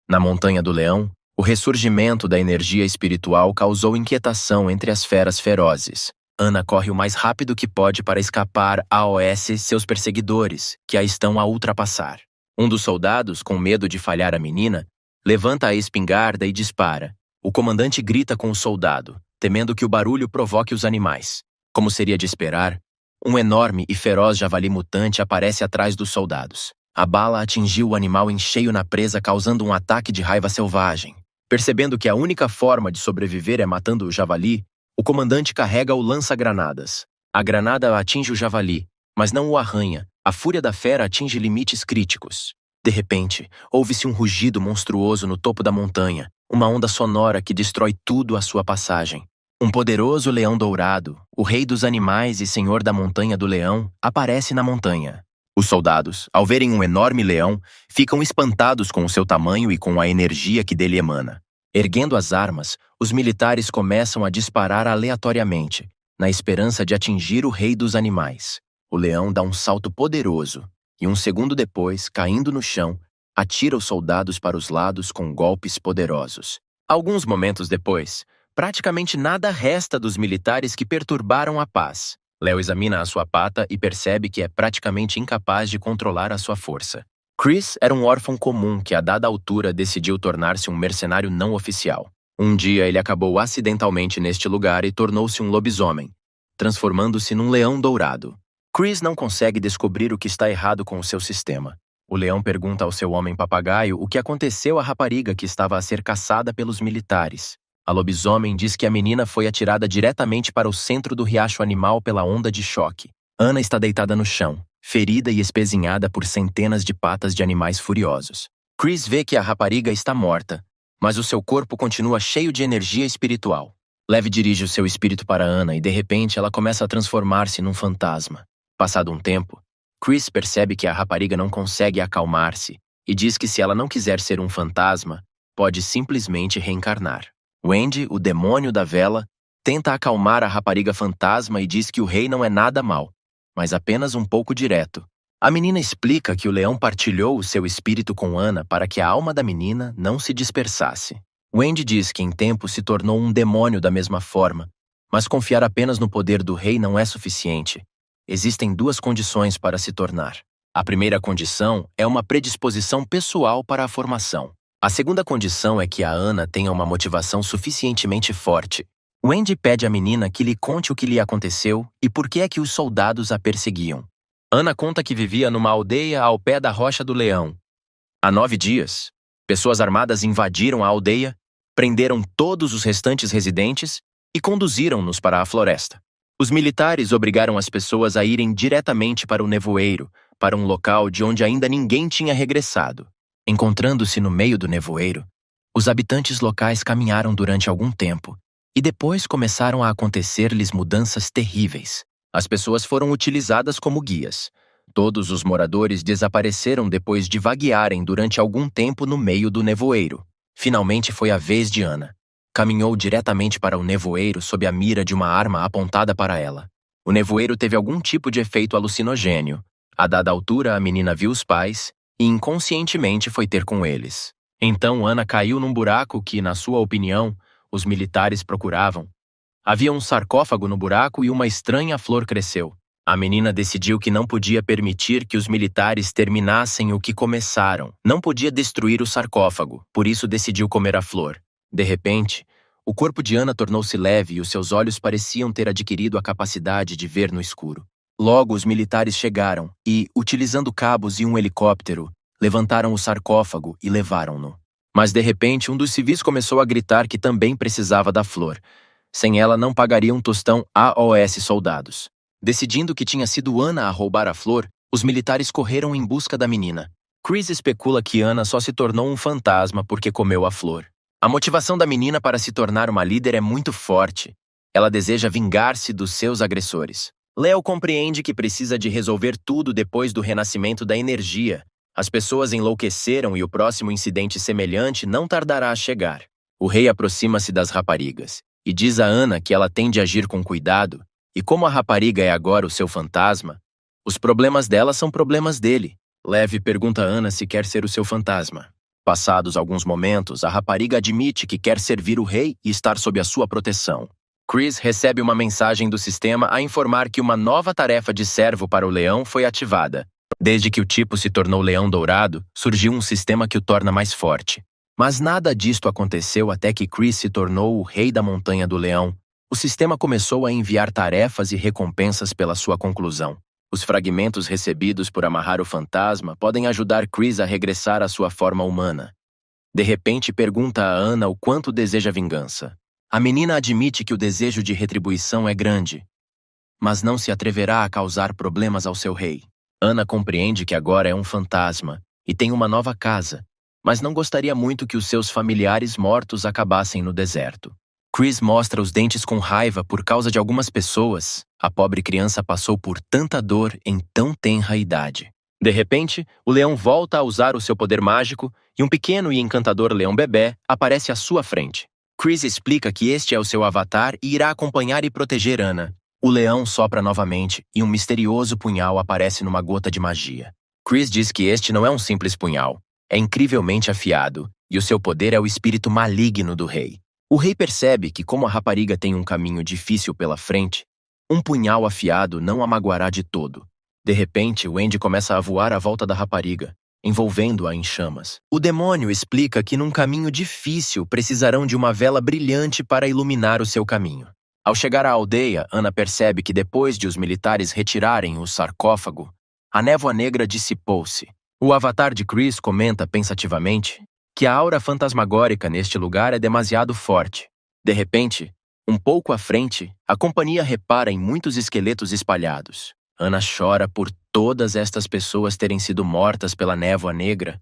Na Montanha do Leão, o ressurgimento da energia espiritual causou inquietação entre as feras ferozes. Ana corre o mais rápido que pode para escapar a seus perseguidores, que a estão a ultrapassar. Um dos soldados, com medo de falhar a menina, levanta a espingarda e dispara. O comandante grita com o soldado, temendo que o barulho provoque os animais. Como seria de esperar, um enorme e feroz javali mutante aparece atrás dos soldados. A bala atingiu o animal em cheio na presa, causando um ataque de raiva selvagem. Percebendo que a única forma de sobreviver é matando o javali, o comandante carrega o lança-granadas. A granada atinge o javali, mas não o arranha. A fúria da fera atinge limites críticos. De repente, ouve-se um rugido monstruoso no topo da montanha, uma onda sonora que destrói tudo à sua passagem. Um poderoso leão dourado, o rei dos animais e senhor da Montanha do Leão, aparece na montanha. Os soldados, ao verem um enorme leão, ficam espantados com o seu tamanho e com a energia que dele emana. Erguendo as armas, os militares começam a disparar aleatoriamente, na esperança de atingir o rei dos animais. O leão dá um salto poderoso e, um segundo depois, caindo no chão, atira os soldados para os lados com golpes poderosos. Alguns momentos depois, praticamente nada resta dos militares que perturbaram a paz. Léo examina a sua pata e percebe que é praticamente incapaz de controlar a sua força. Chris era um órfão comum que, a dada altura, decidiu tornar-se um mercenário não oficial. Um dia ele acabou acidentalmente neste lugar e tornou-se um lobisomem, transformando-se num leão dourado. Chris não consegue descobrir o que está errado com o seu sistema. O leão pergunta ao seu homem papagaio o que aconteceu à rapariga que estava a ser caçada pelos militares. A lobisomem diz que a menina foi atirada diretamente para o centro do riacho animal pela onda de choque. Ana está deitada no chão, ferida e espezinhada por centenas de patas de animais furiosos. Chris vê que a rapariga está morta, mas o seu corpo continua cheio de energia espiritual. Lev dirige o seu espírito para Ana e, de repente, ela começa a transformar-se num fantasma. Passado um tempo, Chris percebe que a rapariga não consegue acalmar-se e diz que, se ela não quiser ser um fantasma, pode simplesmente reencarnar. Wendy, o demônio da vela, tenta acalmar a rapariga fantasma e diz que o rei não é nada mau, mas apenas um pouco direto. A menina explica que o leão partilhou o seu espírito com Ana para que a alma da menina não se dispersasse. Wendy diz que em tempo se tornou um demônio da mesma forma, mas confiar apenas no poder do rei não é suficiente. Existem duas condições para se tornar. A primeira condição é uma predisposição pessoal para a formação. A segunda condição é que a Ana tenha uma motivação suficientemente forte. Wendy pede à menina que lhe conte o que lhe aconteceu e por que é que os soldados a perseguiam. Ana conta que vivia numa aldeia ao pé da Rocha do Leão. Há 9 dias, pessoas armadas invadiram a aldeia, prenderam todos os restantes residentes e conduziram-nos para a floresta. Os militares obrigaram as pessoas a irem diretamente para o nevoeiro, para um local de onde ainda ninguém tinha regressado. Encontrando-se no meio do nevoeiro, os habitantes locais caminharam durante algum tempo e depois começaram a acontecer-lhes mudanças terríveis. As pessoas foram utilizadas como guias. Todos os moradores desapareceram depois de vaguearem durante algum tempo no meio do nevoeiro. Finalmente foi a vez de Ana. Caminhou diretamente para o nevoeiro sob a mira de uma arma apontada para ela. O nevoeiro teve algum tipo de efeito alucinogênio. A dada altura, a menina viu os pais e inconscientemente foi ter com eles. Então Ana caiu num buraco que, na sua opinião, os militares procuravam. Havia um sarcófago no buraco e uma estranha flor cresceu. A menina decidiu que não podia permitir que os militares terminassem o que começaram. Não podia destruir o sarcófago, por isso decidiu comer a flor. De repente, o corpo de Ana tornou-se leve e os seus olhos pareciam ter adquirido a capacidade de ver no escuro. Logo, os militares chegaram e, utilizando cabos e um helicóptero, levantaram o sarcófago e levaram-no. Mas, de repente, um dos civis começou a gritar que também precisava da flor. Sem ela, não pagaria um tostão aos soldados. Decidindo que tinha sido Ana a roubar a flor, os militares correram em busca da menina. Chris especula que Ana só se tornou um fantasma porque comeu a flor. A motivação da menina para se tornar uma líder é muito forte. Ela deseja vingar-se dos seus agressores. Léo compreende que precisa de resolver tudo depois do renascimento da energia. As pessoas enlouqueceram e o próximo incidente semelhante não tardará a chegar. O rei aproxima-se das raparigas e diz a Ana que ela tem de agir com cuidado, e como a rapariga é agora o seu fantasma, os problemas dela são problemas dele. Lev pergunta a Ana se quer ser o seu fantasma. Passados alguns momentos, a rapariga admite que quer servir o rei e estar sob a sua proteção. Chris recebe uma mensagem do sistema a informar que uma nova tarefa de servo para o leão foi ativada. Desde que o tipo se tornou leão dourado, surgiu um sistema que o torna mais forte. Mas nada disto aconteceu até que Chris se tornou o rei da Montanha do Leão. O sistema começou a enviar tarefas e recompensas pela sua conclusão. Os fragmentos recebidos por amarrar o fantasma podem ajudar Chris a regressar à sua forma humana. De repente, pergunta a Anna o quanto deseja vingança. A menina admite que o desejo de retribuição é grande, mas não se atreverá a causar problemas ao seu rei. Anna compreende que agora é um fantasma e tem uma nova casa, mas não gostaria muito que os seus familiares mortos acabassem no deserto. Chris mostra os dentes com raiva por causa de algumas pessoas. A pobre criança passou por tanta dor em tão tenra idade. De repente, o leão volta a usar o seu poder mágico e um pequeno e encantador leão bebê aparece à sua frente. Chris explica que este é o seu avatar e irá acompanhar e proteger Anna. O leão sopra novamente e um misterioso punhal aparece numa gota de magia. Chris diz que este não é um simples punhal. É incrivelmente afiado e o seu poder é o espírito maligno do rei. O rei percebe que, como a rapariga tem um caminho difícil pela frente, um punhal afiado não a magoará de todo. De repente, Wendy começa a voar à volta da rapariga, envolvendo-a em chamas. O demônio explica que num caminho difícil precisarão de uma vela brilhante para iluminar o seu caminho. Ao chegar à aldeia, Anna percebe que depois de os militares retirarem o sarcófago, a névoa negra dissipou-se. O avatar de Chris comenta pensativamente que a aura fantasmagórica neste lugar é demasiado forte. De repente, um pouco à frente, a companhia repara em muitos esqueletos espalhados. Anna chora por todas estas pessoas terem sido mortas pela névoa negra.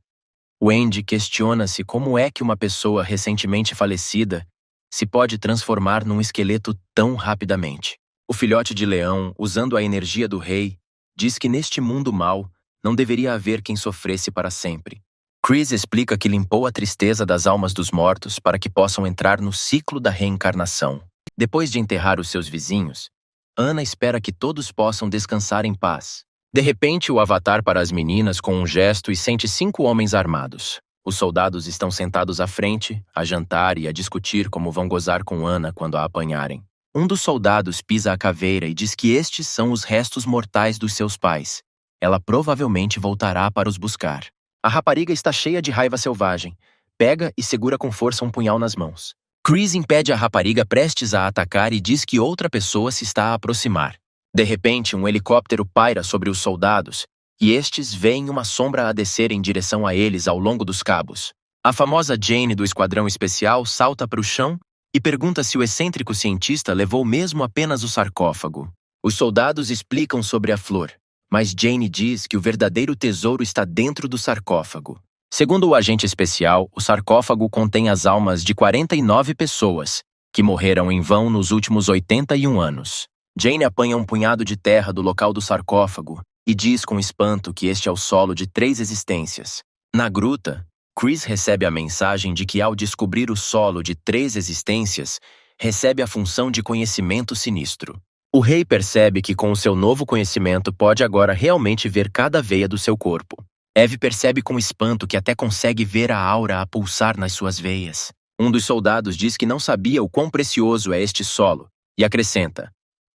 Wendy questiona-se como é que uma pessoa recentemente falecida se pode transformar num esqueleto tão rapidamente. O filhote de leão, usando a energia do rei, diz que neste mundo mau não deveria haver quem sofresse para sempre. Chris explica que limpou a tristeza das almas dos mortos para que possam entrar no ciclo da reencarnação. Depois de enterrar os seus vizinhos, Anna espera que todos possam descansar em paz. De repente, o avatar para as meninas com um gesto e sente 5 homens armados. Os soldados estão sentados à frente, a jantar e a discutir como vão gozar com Anna quando a apanharem. Um dos soldados pisa a caveira e diz que estes são os restos mortais dos seus pais. Ela provavelmente voltará para os buscar. A rapariga está cheia de raiva selvagem. Pega e segura com força um punhal nas mãos. Chris impede a rapariga prestes a atacar e diz que outra pessoa se está a aproximar. De repente, um helicóptero paira sobre os soldados e estes veem uma sombra a descer em direção a eles ao longo dos cabos. A famosa Jane do Esquadrão Especial salta para o chão e pergunta se o excêntrico cientista levou mesmo apenas o sarcófago. Os soldados explicam sobre a flor, mas Jane diz que o verdadeiro tesouro está dentro do sarcófago. Segundo o agente especial, o sarcófago contém as almas de 49 pessoas, que morreram em vão nos últimos 81 anos. Jane apanha um punhado de terra do local do sarcófago e diz com espanto que este é o solo de 3 existências. Na gruta, Chris recebe a mensagem de que ao descobrir o solo de 3 existências, recebe a função de conhecimento sinistro. O rei percebe que com o seu novo conhecimento pode agora realmente ver cada veia do seu corpo. Eve percebe com espanto que até consegue ver a aura a pulsar nas suas veias. Um dos soldados diz que não sabia o quão precioso é este solo, e acrescenta,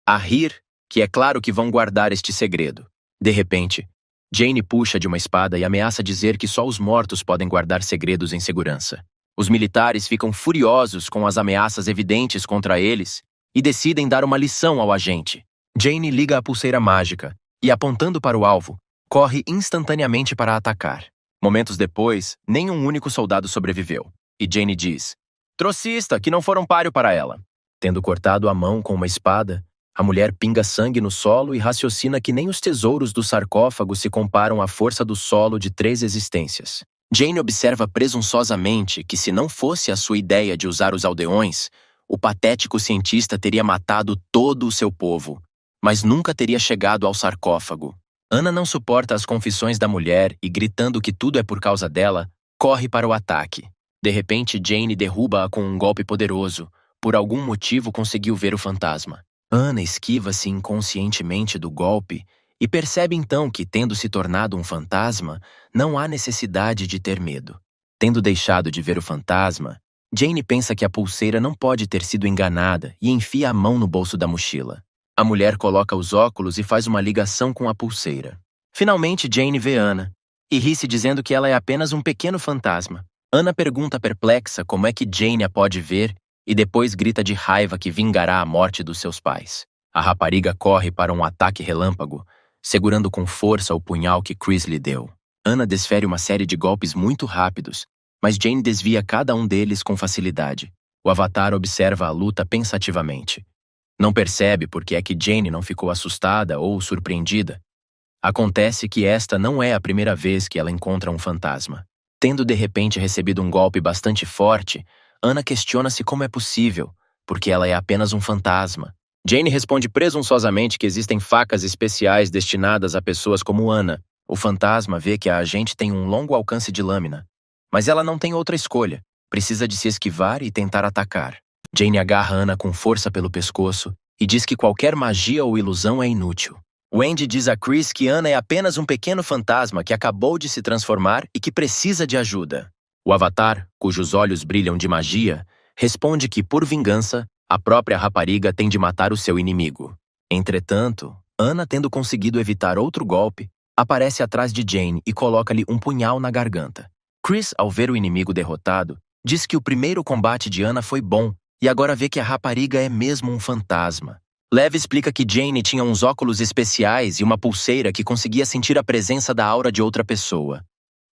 a rir, que é claro que vão guardar este segredo. De repente, Jane puxa de uma espada e ameaça dizer que só os mortos podem guardar segredos em segurança. Os militares ficam furiosos com as ameaças evidentes contra eles e decidem dar uma lição ao agente. Jane liga a pulseira mágica e, apontando para o alvo, corre instantaneamente para atacar. Momentos depois, nenhum único soldado sobreviveu. E Jane diz, trocista, que não foram páreo para ela. Tendo cortado a mão com uma espada, a mulher pinga sangue no solo e raciocina que nem os tesouros do sarcófago se comparam à força do solo de 3 existências. Jane observa presunçosamente que se não fosse a sua ideia de usar os aldeões, o patético cientista teria matado todo o seu povo, mas nunca teria chegado ao sarcófago. Anna não suporta as confissões da mulher e, gritando que tudo é por causa dela, corre para o ataque. De repente, Jane derruba-a com um golpe poderoso. Por algum motivo conseguiu ver o fantasma. Anna esquiva-se inconscientemente do golpe e percebe então que, tendo se tornado um fantasma, não há necessidade de ter medo. Tendo deixado de ver o fantasma, Jane pensa que a pulseira não pode ter sido enganada e enfia a mão no bolso da mochila. A mulher coloca os óculos e faz uma ligação com a pulseira. Finalmente, Jane vê Anna e ri-se dizendo que ela é apenas um pequeno fantasma. Anna pergunta perplexa como é que Jane a pode ver e depois grita de raiva que vingará a morte dos seus pais. A rapariga corre para um ataque relâmpago, segurando com força o punhal que Chris lhe deu. Anna desfere uma série de golpes muito rápidos, mas Jane desvia cada um deles com facilidade. O Avatar observa a luta pensativamente. Não percebe por que é que Jane não ficou assustada ou surpreendida. Acontece que esta não é a primeira vez que ela encontra um fantasma. Tendo de repente recebido um golpe bastante forte, Anna questiona-se como é possível, porque ela é apenas um fantasma. Jane responde presunçosamente que existem facas especiais destinadas a pessoas como Anna. O fantasma vê que a agente tem um longo alcance de lâmina, mas ela não tem outra escolha. Precisa de se esquivar e tentar atacar. Jane agarra Anna com força pelo pescoço e diz que qualquer magia ou ilusão é inútil. Wendy diz a Chris que Anna é apenas um pequeno fantasma que acabou de se transformar e que precisa de ajuda. O Avatar, cujos olhos brilham de magia, responde que, por vingança, a própria rapariga tem de matar o seu inimigo. Entretanto, Anna, tendo conseguido evitar outro golpe, aparece atrás de Jane e coloca-lhe um punhal na garganta. Chris, ao ver o inimigo derrotado, diz que o primeiro combate de Anna foi bom e agora vê que a rapariga é mesmo um fantasma. Lev explica que Jane tinha uns óculos especiais e uma pulseira que conseguia sentir a presença da aura de outra pessoa.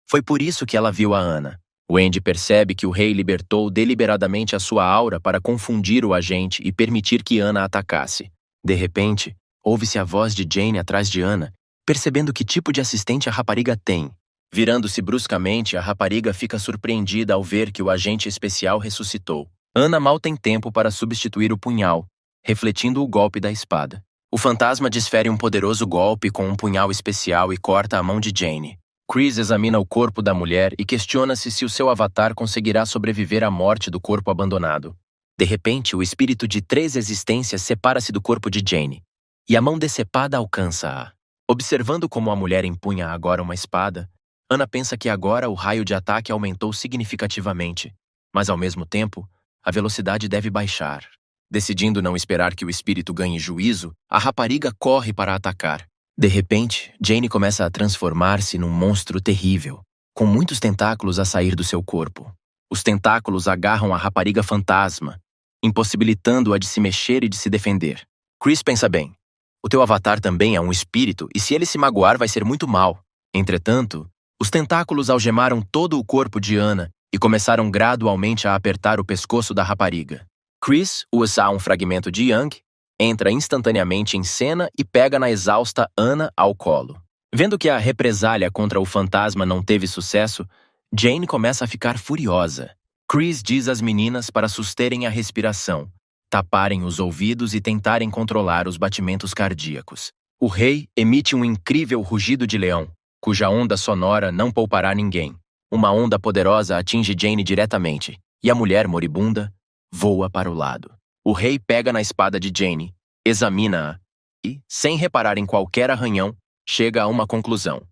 Foi por isso que ela viu a Anna. Wendy percebe que o rei libertou deliberadamente a sua aura para confundir o agente e permitir que Anna atacasse. De repente, ouve-se a voz de Jane atrás de Anna, percebendo que tipo de assistente a rapariga tem. Virando-se bruscamente, a rapariga fica surpreendida ao ver que o agente especial ressuscitou. Anna mal tem tempo para substituir o punhal, refletindo o golpe da espada. O fantasma desfere um poderoso golpe com um punhal especial e corta a mão de Jane. Chris examina o corpo da mulher e questiona-se se o seu avatar conseguirá sobreviver à morte do corpo abandonado. De repente, o espírito de 3 existências separa-se do corpo de Jane, e a mão decepada alcança-a. Observando como a mulher empunha agora uma espada, Anna pensa que agora o raio de ataque aumentou significativamente, mas ao mesmo tempo, a velocidade deve baixar. Decidindo não esperar que o espírito ganhe juízo, a rapariga corre para atacar. De repente, Jane começa a transformar-se num monstro terrível, com muitos tentáculos a sair do seu corpo. Os tentáculos agarram a rapariga fantasma, impossibilitando-a de se mexer e de se defender. Chris pensa bem. O teu avatar também é um espírito e se ele se magoar vai ser muito mal. Entretanto, os tentáculos algemaram todo o corpo de Anna e começaram gradualmente a apertar o pescoço da rapariga. Chris usa um fragmento de Yang, entra instantaneamente em cena e pega na exausta Anna ao colo. Vendo que a represália contra o fantasma não teve sucesso, Jane começa a ficar furiosa. Chris diz às meninas para susterem a respiração, taparem os ouvidos e tentarem controlar os batimentos cardíacos. O rei emite um incrível rugido de leão, cuja onda sonora não poupará ninguém. Uma onda poderosa atinge Jane diretamente, e a mulher moribunda voa para o lado. O rei pega na espada de Jane, examina-a e, sem reparar em qualquer arranhão, chega a uma conclusão: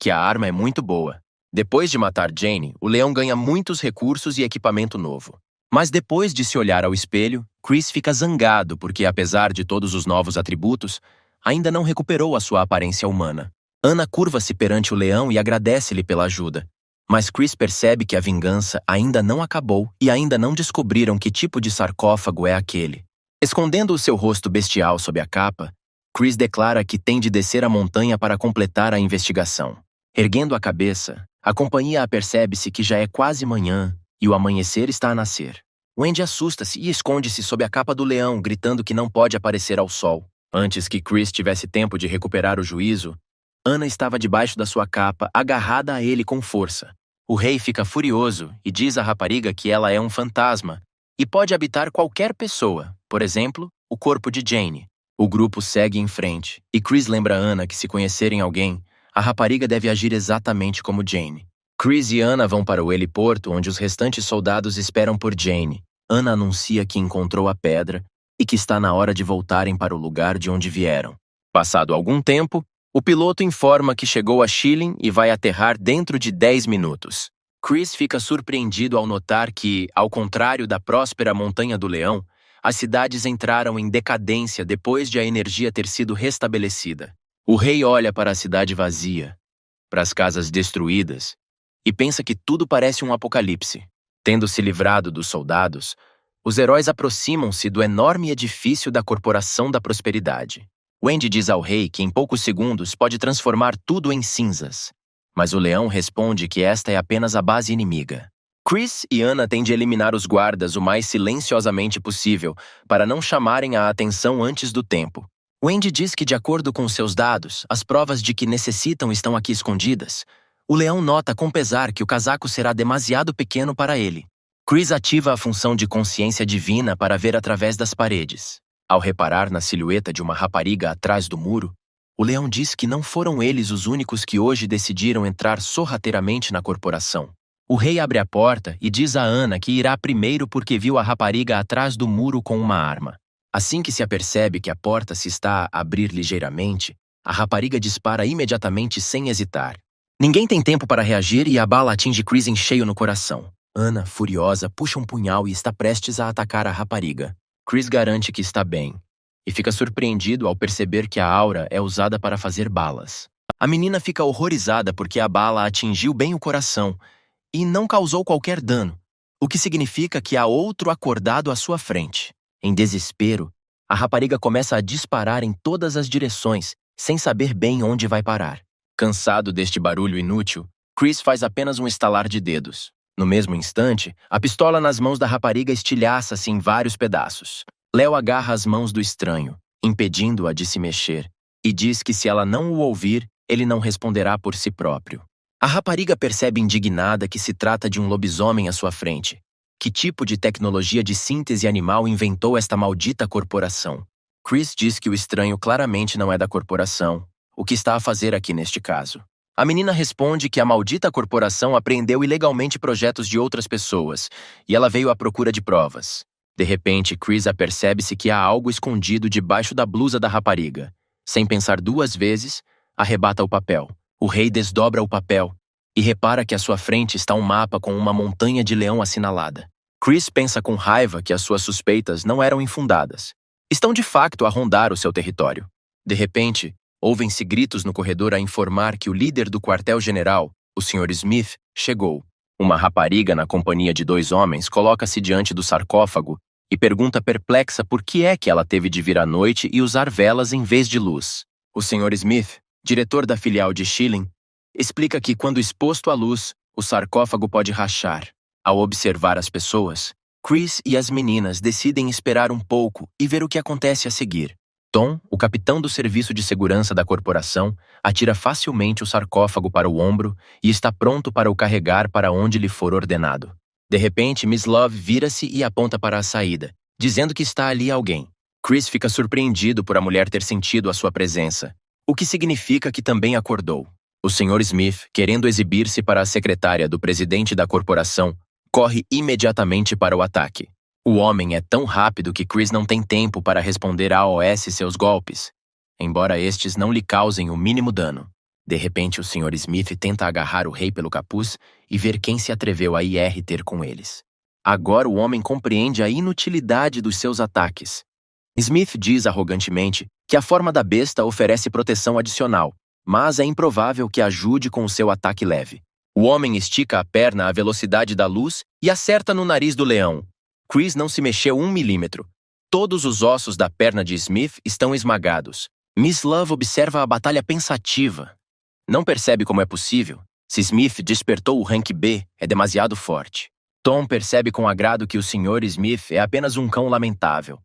que a arma é muito boa. Depois de matar Jane, o leão ganha muitos recursos e equipamento novo. Mas depois de se olhar ao espelho, Chris fica zangado porque, apesar de todos os novos atributos, ainda não recuperou a sua aparência humana. Anna curva-se perante o leão e agradece-lhe pela ajuda. Mas Chris percebe que a vingança ainda não acabou e ainda não descobriram que tipo de sarcófago é aquele. Escondendo o seu rosto bestial sob a capa, Chris declara que tem de descer a montanha para completar a investigação. Erguendo a cabeça, a companhia apercebe-se que já é quase manhã e o amanhecer está a nascer. Wendy assusta-se e esconde-se sob a capa do leão, gritando que não pode aparecer ao sol. Antes que Chris tivesse tempo de recuperar o juízo, Anna estava debaixo da sua capa, agarrada a ele com força. O rei fica furioso e diz à rapariga que ela é um fantasma e pode habitar qualquer pessoa, por exemplo, o corpo de Jane. O grupo segue em frente e Chris lembra Anna que se conhecerem alguém, a rapariga deve agir exatamente como Jane. Chris e Anna vão para o heliporto onde os restantes soldados esperam por Jane. Anna anuncia que encontrou a pedra e que está na hora de voltarem para o lugar de onde vieram. Passado algum tempo, o piloto informa que chegou a Schilling e vai aterrar dentro de 10 minutos. Chris fica surpreendido ao notar que, ao contrário da próspera Montanha do Leão, as cidades entraram em decadência depois de a energia ter sido restabelecida. O rei olha para a cidade vazia, para as casas destruídas, e pensa que tudo parece um apocalipse. Tendo se livrado dos soldados, os heróis aproximam-se do enorme edifício da Corporação da Prosperidade. Wendy diz ao rei que em poucos segundos pode transformar tudo em cinzas, mas o leão responde que esta é apenas a base inimiga. Chris e Anna têm de eliminar os guardas o mais silenciosamente possível para não chamarem a atenção antes do tempo. Wendy diz que, de acordo com seus dados, as provas de que necessitam estão aqui escondidas. O leão nota com pesar que o casaco será demasiado pequeno para ele. Chris ativa a função de consciência divina para ver através das paredes. Ao reparar na silhueta de uma rapariga atrás do muro, o leão diz que não foram eles os únicos que hoje decidiram entrar sorrateiramente na corporação. O rei abre a porta e diz a Anna que irá primeiro porque viu a rapariga atrás do muro com uma arma. Assim que se apercebe que a porta se está a abrir ligeiramente, a rapariga dispara imediatamente sem hesitar. Ninguém tem tempo para reagir e a bala atinge Chris em cheio no coração. Anna, furiosa, puxa um punhal e está prestes a atacar a rapariga. Chris garante que está bem, e fica surpreendido ao perceber que a aura é usada para fazer balas. A menina fica horrorizada porque a bala atingiu bem o coração e não causou qualquer dano, o que significa que há outro acordado à sua frente. Em desespero, a rapariga começa a disparar em todas as direções, sem saber bem onde vai parar. Cansado deste barulho inútil, Chris faz apenas um estalar de dedos. No mesmo instante, a pistola nas mãos da rapariga estilhaça-se em vários pedaços. Léo agarra as mãos do estranho, impedindo-a de se mexer, e diz que se ela não o ouvir, ele não responderá por si próprio. A rapariga percebe indignada que se trata de um lobisomem à sua frente. Que tipo de tecnologia de síntese animal inventou esta maldita corporação? Chris diz que o estranho claramente não é da corporação. O que está a fazer aqui neste caso? A menina responde que a maldita corporação apreendeu ilegalmente projetos de outras pessoas, e ela veio à procura de provas. De repente, Chris apercebe-se que há algo escondido debaixo da blusa da rapariga. Sem pensar duas vezes, arrebata o papel. O rei desdobra o papel e repara que à sua frente está um mapa com uma montanha de leão assinalada. Chris pensa com raiva que as suas suspeitas não eram infundadas. Estão de facto a rondar o seu território. De repente, ouvem-se gritos no corredor a informar que o líder do quartel-general, o Sr. Smith, chegou. Uma rapariga na companhia de 2 homens coloca-se diante do sarcófago e pergunta perplexa por que é que ela teve de vir à noite e usar velas em vez de luz. O Sr. Smith, diretor da filial de Schilling, explica que quando exposto à luz, o sarcófago pode rachar. Ao observar as pessoas, Chris e as meninas decidem esperar um pouco e ver o que acontece a seguir. Tom, o capitão do serviço de segurança da corporação, atira facilmente o sarcófago para o ombro e está pronto para o carregar para onde lhe for ordenado. De repente, Miss Love vira-se e aponta para a saída, dizendo que está ali alguém. Chris fica surpreendido por a mulher ter sentido a sua presença, o que significa que também acordou. O Sr. Smith, querendo exibir-se para a secretária do presidente da corporação, corre imediatamente para o ataque. O homem é tão rápido que Chris não tem tempo para responder a AOS seus golpes, embora estes não lhe causem o mínimo dano. De repente, o Sr. Smith tenta agarrar o rei pelo capuz e ver quem se atreveu a ir ter com eles. Agora o homem compreende a inutilidade dos seus ataques. Smith diz arrogantemente que a forma da besta oferece proteção adicional, mas é improvável que ajude com o seu ataque leve. O homem estica a perna à velocidade da luz e acerta no nariz do leão. Chris não se mexeu 1 milímetro. Todos os ossos da perna de Smith estão esmagados. Miss Love observa a batalha pensativa. Não percebe como é possível. Se Smith despertou o rank B, é demasiado forte. Tom percebe com agrado que o Sr. Smith é apenas um cão lamentável.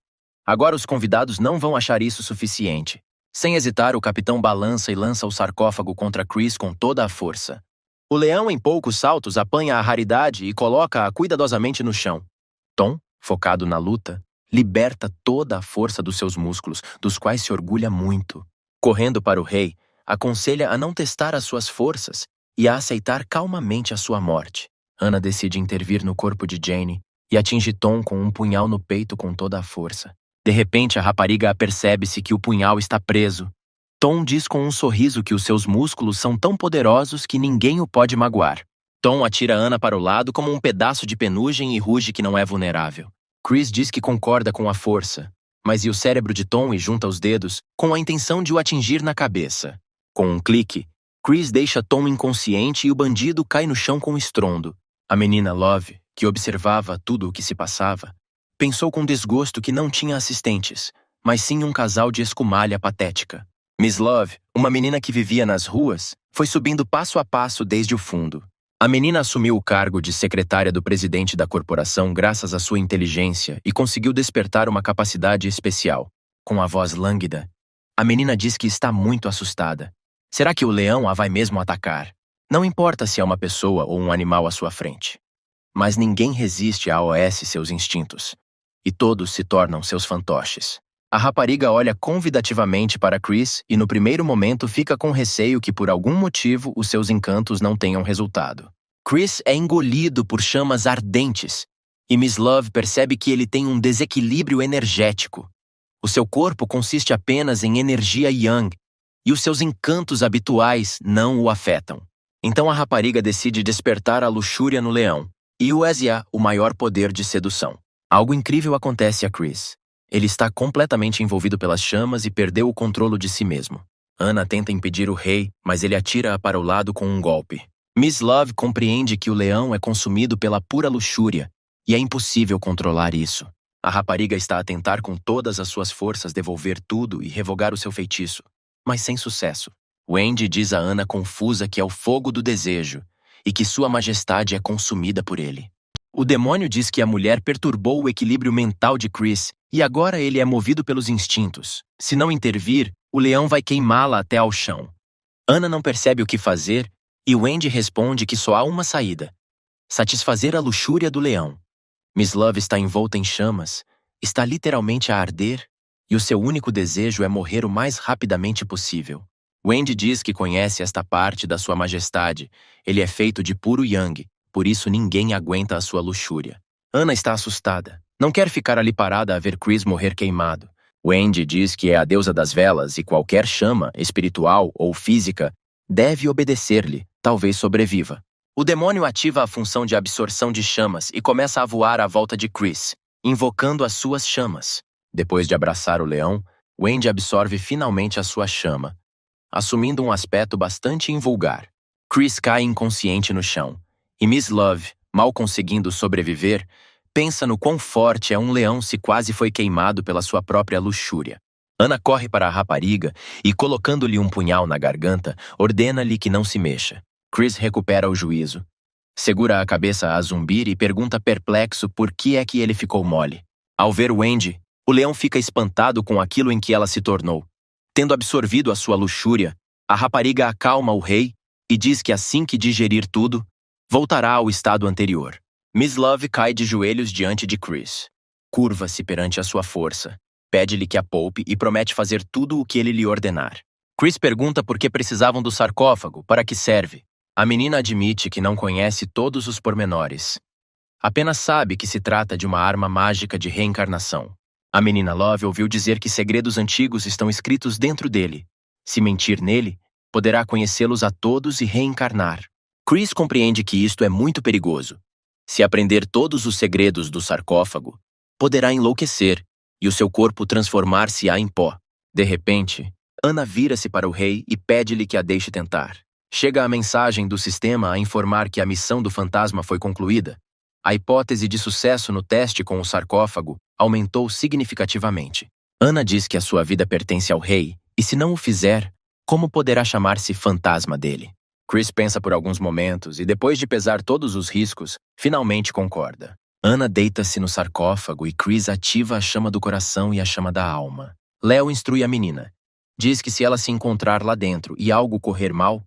Agora os convidados não vão achar isso suficiente. Sem hesitar, o capitão balança e lança o sarcófago contra Chris com toda a força. O leão, em poucos saltos, apanha a raridade e coloca-a cuidadosamente no chão. Tom, focado na luta, liberta toda a força dos seus músculos, dos quais se orgulha muito. Correndo para o rei, aconselha a não testar as suas forças e a aceitar calmamente a sua morte. Anna decide intervir no corpo de Jane e atinge Tom com um punhal no peito com toda a força. De repente, a rapariga apercebe-se que o punhal está preso. Tom diz com um sorriso que os seus músculos são tão poderosos que ninguém o pode magoar. Tom atira Ana para o lado como um pedaço de penugem e ruge que não é vulnerável. Chris diz que concorda com a força, mas e o cérebro de Tom e junta os dedos com a intenção de o atingir na cabeça. Com um clique, Chris deixa Tom inconsciente e o bandido cai no chão com estrondo. A menina Love, que observava tudo o que se passava, pensou com desgosto que não tinha assistentes, mas sim um casal de escumalha patética. Miss Love, uma menina que vivia nas ruas, foi subindo passo a passo desde o fundo. A menina assumiu o cargo de secretária do presidente da corporação graças à sua inteligência e conseguiu despertar uma capacidade especial. Com a voz lânguida, a menina diz que está muito assustada. Será que o leão a vai mesmo atacar? Não importa se é uma pessoa ou um animal à sua frente. Mas ninguém resiste a AOS seus instintos, e todos se tornam seus fantoches. A rapariga olha convidativamente para Chris e no primeiro momento fica com receio que por algum motivo os seus encantos não tenham resultado. Chris é engolido por chamas ardentes e Miss Love percebe que ele tem um desequilíbrio energético. O seu corpo consiste apenas em energia yang e os seus encantos habituais não o afetam. Então a rapariga decide despertar a luxúria no leão e o exia o maior poder de sedução. Algo incrível acontece a Chris. Ele está completamente envolvido pelas chamas e perdeu o controle de si mesmo. Ana tenta impedir o rei, mas ele atira-a para o lado com um golpe. Miss Love compreende que o leão é consumido pela pura luxúria e é impossível controlar isso. A rapariga está a tentar com todas as suas forças devolver tudo e revogar o seu feitiço, mas sem sucesso. Wendy diz a Ana confusa que é o fogo do desejo e que sua majestade é consumida por ele. O demônio diz que a mulher perturbou o equilíbrio mental de Chris e agora ele é movido pelos instintos. Se não intervir, o leão vai queimá-la até ao chão. Ana não percebe o que fazer e Wendy responde que só há uma saída: satisfazer a luxúria do leão. Miss Love está envolta em chamas, está literalmente a arder e o seu único desejo é morrer o mais rapidamente possível. Wendy diz que conhece esta parte da sua majestade. Ele é feito de puro yang, por isso ninguém aguenta a sua luxúria. Ana está assustada. Não quer ficar ali parada a ver Chris morrer queimado. Wendy diz que é a deusa das velas e qualquer chama, espiritual ou física, deve obedecer-lhe, talvez sobreviva. O demônio ativa a função de absorção de chamas e começa a voar à volta de Chris, invocando as suas chamas. Depois de abraçar o leão, Wendy absorve finalmente a sua chama, assumindo um aspecto bastante invulgar. Chris cai inconsciente no chão, e Miss Love, mal conseguindo sobreviver, pensa no quão forte é um leão se quase foi queimado pela sua própria luxúria. Ana corre para a rapariga e, colocando-lhe um punhal na garganta, ordena-lhe que não se mexa. Chris recupera o juízo, segura a cabeça a zumbir e pergunta perplexo por que é que ele ficou mole. Ao ver Wendy, o leão fica espantado com aquilo em que ela se tornou. Tendo absorvido a sua luxúria, a rapariga acalma o rei e diz que assim que digerir tudo, voltará ao estado anterior. Miss Love cai de joelhos diante de Chris. Curva-se perante a sua força, pede-lhe que a poupe e promete fazer tudo o que ele lhe ordenar. Chris pergunta por que precisavam do sarcófago, para que serve. A menina admite que não conhece todos os pormenores. Apenas sabe que se trata de uma arma mágica de reencarnação. A menina Love ouviu dizer que segredos antigos estão escritos dentro dele. Se mentir nele, poderá conhecê-los a todos e reencarnar. Chris compreende que isto é muito perigoso. Se aprender todos os segredos do sarcófago, poderá enlouquecer e o seu corpo transformar-se-á em pó. De repente, Ana vira-se para o rei e pede-lhe que a deixe tentar. Chega a mensagem do sistema a informar que a missão do fantasma foi concluída. A hipótese de sucesso no teste com o sarcófago aumentou significativamente. Ana diz que a sua vida pertence ao rei e, se não o fizer, como poderá chamar-se fantasma dele? Chris pensa por alguns momentos e, depois de pesar todos os riscos, finalmente concorda. Ana deita-se no sarcófago e Chris ativa a chama do coração e a chama da alma. Leo instrui a menina. Diz que se ela se encontrar lá dentro e algo correr mal,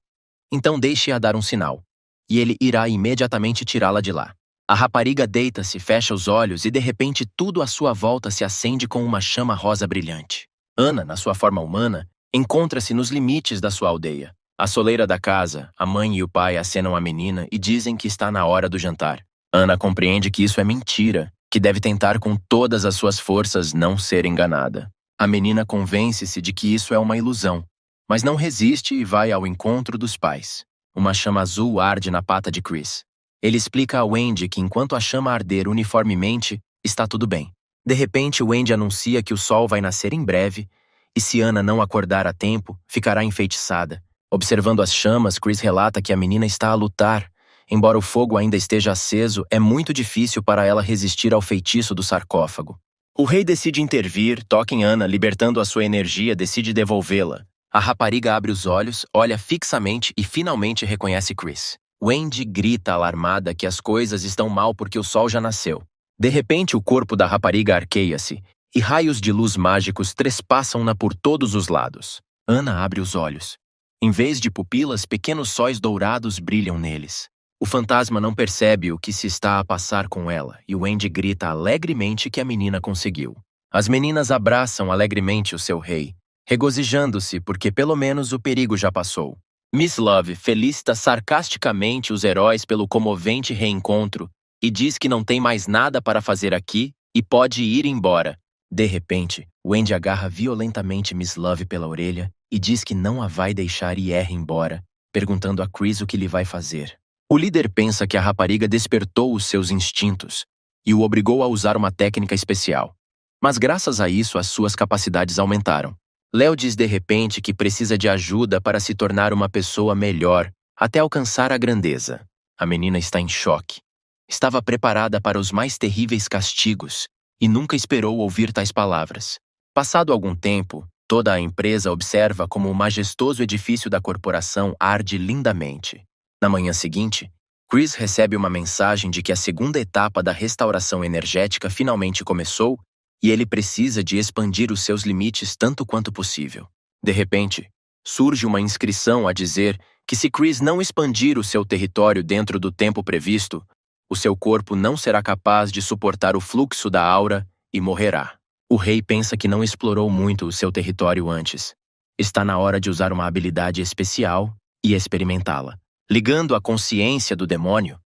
então deixe-a dar um sinal, e ele irá imediatamente tirá-la de lá. A rapariga deita-se, fecha os olhos e de repente tudo à sua volta se acende com uma chama rosa brilhante. Ana, na sua forma humana, encontra-se nos limites da sua aldeia. A soleira da casa, a mãe e o pai acenam à menina e dizem que está na hora do jantar. Ana compreende que isso é mentira, que deve tentar com todas as suas forças não ser enganada. A menina convence-se de que isso é uma ilusão, mas não resiste e vai ao encontro dos pais. Uma chama azul arde na pata de Chris. Ele explica a Wendy que enquanto a chama arder uniformemente, está tudo bem. De repente, Wendy anuncia que o sol vai nascer em breve e se Anna não acordar a tempo, ficará enfeitiçada. Observando as chamas, Chris relata que a menina está a lutar. Embora o fogo ainda esteja aceso, é muito difícil para ela resistir ao feitiço do sarcófago. O rei decide intervir, toca em Anna, libertando a sua energia, decide devolvê-la. A rapariga abre os olhos, olha fixamente e finalmente reconhece Chris. Wendy grita alarmada que as coisas estão mal porque o sol já nasceu. De repente, o corpo da rapariga arqueia-se e raios de luz mágicos trespassam-na por todos os lados. Anna abre os olhos. Em vez de pupilas, pequenos sóis dourados brilham neles. O fantasma não percebe o que se está a passar com ela e Wendy grita alegremente que a menina conseguiu. As meninas abraçam alegremente o seu rei, regozijando-se porque pelo menos o perigo já passou. Miss Love felicita sarcasticamente os heróis pelo comovente reencontro e diz que não tem mais nada para fazer aqui e pode ir embora. De repente, Wendy agarra violentamente Miss Love pela orelha e diz que não a vai deixar e erra embora, perguntando a Chris o que lhe vai fazer. O líder pensa que a rapariga despertou os seus instintos e o obrigou a usar uma técnica especial. Mas graças a isso, as suas capacidades aumentaram. Léo diz de repente que precisa de ajuda para se tornar uma pessoa melhor, até alcançar a grandeza. A menina está em choque. Estava preparada para os mais terríveis castigos e nunca esperou ouvir tais palavras. Passado algum tempo, toda a empresa observa como o majestoso edifício da corporação arde lindamente. Na manhã seguinte, Chris recebe uma mensagem de que a segunda etapa da restauração energética finalmente começou e ele precisa de expandir os seus limites tanto quanto possível. De repente, surge uma inscrição a dizer que se Chris não expandir o seu território dentro do tempo previsto, o seu corpo não será capaz de suportar o fluxo da aura e morrerá. O rei pensa que não explorou muito o seu território antes. Está na hora de usar uma habilidade especial e experimentá-la. Ligando a consciência do demônio,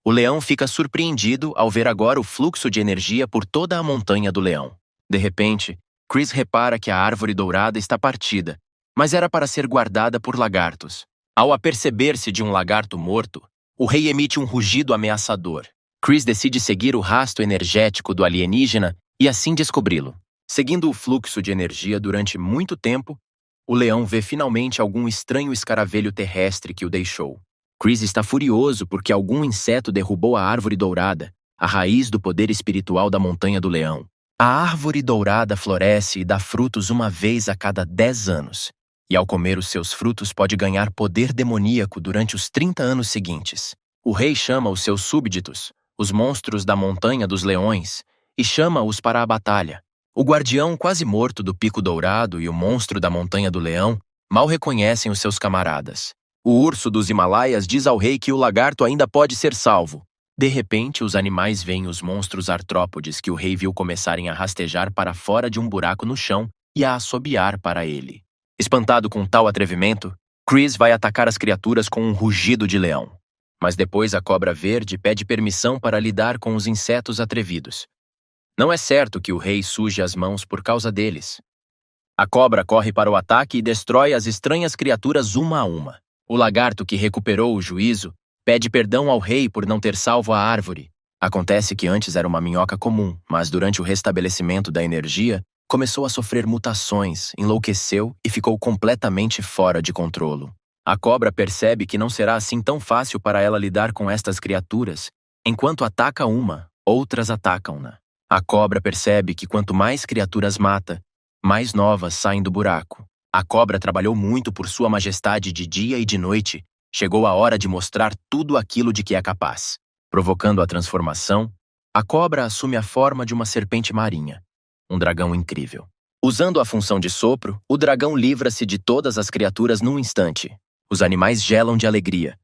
o leão fica surpreendido ao ver agora o fluxo de energia por toda a montanha do leão. De repente, Chris repara que a árvore dourada está partida, mas era para ser guardada por lagartos. Ao aperceber-se de um lagarto morto, o rei emite um rugido ameaçador. Chris decide seguir o rastro energético do alienígena e assim descobri-lo. Seguindo o fluxo de energia durante muito tempo, o leão vê finalmente algum estranho escaravelho terrestre que o deixou. Chris está furioso porque algum inseto derrubou a árvore dourada, a raiz do poder espiritual da montanha do leão. A árvore dourada floresce e dá frutos uma vez a cada 10 anos, e ao comer os seus frutos pode ganhar poder demoníaco durante os 30 anos seguintes. O rei chama os seus súbditos, os monstros da montanha dos leões, e chama-os para a batalha. O guardião quase morto do pico dourado e o monstro da montanha do leão mal reconhecem os seus camaradas. O urso dos Himalaias diz ao rei que o lagarto ainda pode ser salvo. De repente, os animais veem os monstros artrópodes que o rei viu começarem a rastejar para fora de um buraco no chão e a assobiar para ele. Espantado com tal atrevimento, Chris vai atacar as criaturas com um rugido de leão. Mas depois a cobra verde pede permissão para lidar com os insetos atrevidos. Não é certo que o rei suje as mãos por causa deles. A cobra corre para o ataque e destrói as estranhas criaturas uma a uma. O lagarto, que recuperou o juízo, pede perdão ao rei por não ter salvo a árvore. Acontece que antes era uma minhoca comum, mas durante o restabelecimento da energia, começou a sofrer mutações, enlouqueceu e ficou completamente fora de controle. A cobra percebe que não será assim tão fácil para ela lidar com estas criaturas. Enquanto ataca uma, outras atacam-na. A cobra percebe que quanto mais criaturas mata, mais novas saem do buraco. A cobra trabalhou muito por sua majestade de dia e de noite. Chegou a hora de mostrar tudo aquilo de que é capaz. Provocando a transformação, a cobra assume a forma de uma serpente marinha, um dragão incrível. Usando a função de sopro, o dragão livra-se de todas as criaturas num instante. Os animais gelam de alegria.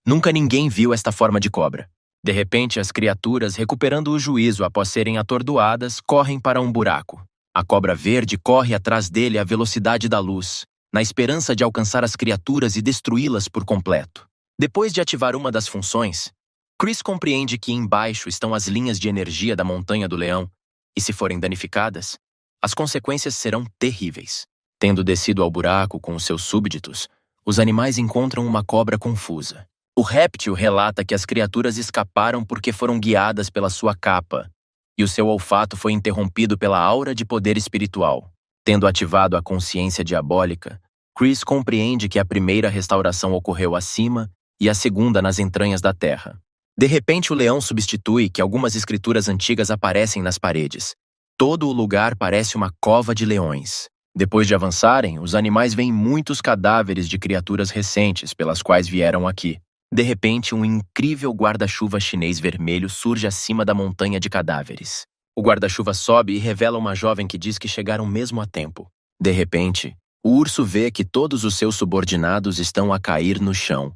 Nunca ninguém viu esta forma de cobra. De repente, as criaturas, recuperando o juízo após serem atordoadas, correm para um buraco. A cobra verde corre atrás dele à velocidade da luz, na esperança de alcançar as criaturas e destruí-las por completo. Depois de ativar uma das funções, Chris compreende que embaixo estão as linhas de energia da montanha do leão, e se forem danificadas, as consequências serão terríveis. Tendo descido ao buraco com os seus súbditos, os animais encontram uma cobra confusa. O réptil relata que as criaturas escaparam porque foram guiadas pela sua capa, e o seu olfato foi interrompido pela aura de poder espiritual. Tendo ativado a consciência diabólica, Chris compreende que a primeira restauração ocorreu acima e a segunda nas entranhas da terra. De repente, o leão substitui que algumas escrituras antigas aparecem nas paredes. Todo o lugar parece uma cova de leões. Depois de avançarem, os animais veem muitos cadáveres de criaturas recentes pelas quais vieram aqui. De repente, um incrível guarda-chuva chinês vermelho surge acima da montanha de cadáveres. O guarda-chuva sobe e revela uma jovem que diz que chegaram mesmo a tempo. De repente, o urso vê que todos os seus subordinados estão a cair no chão.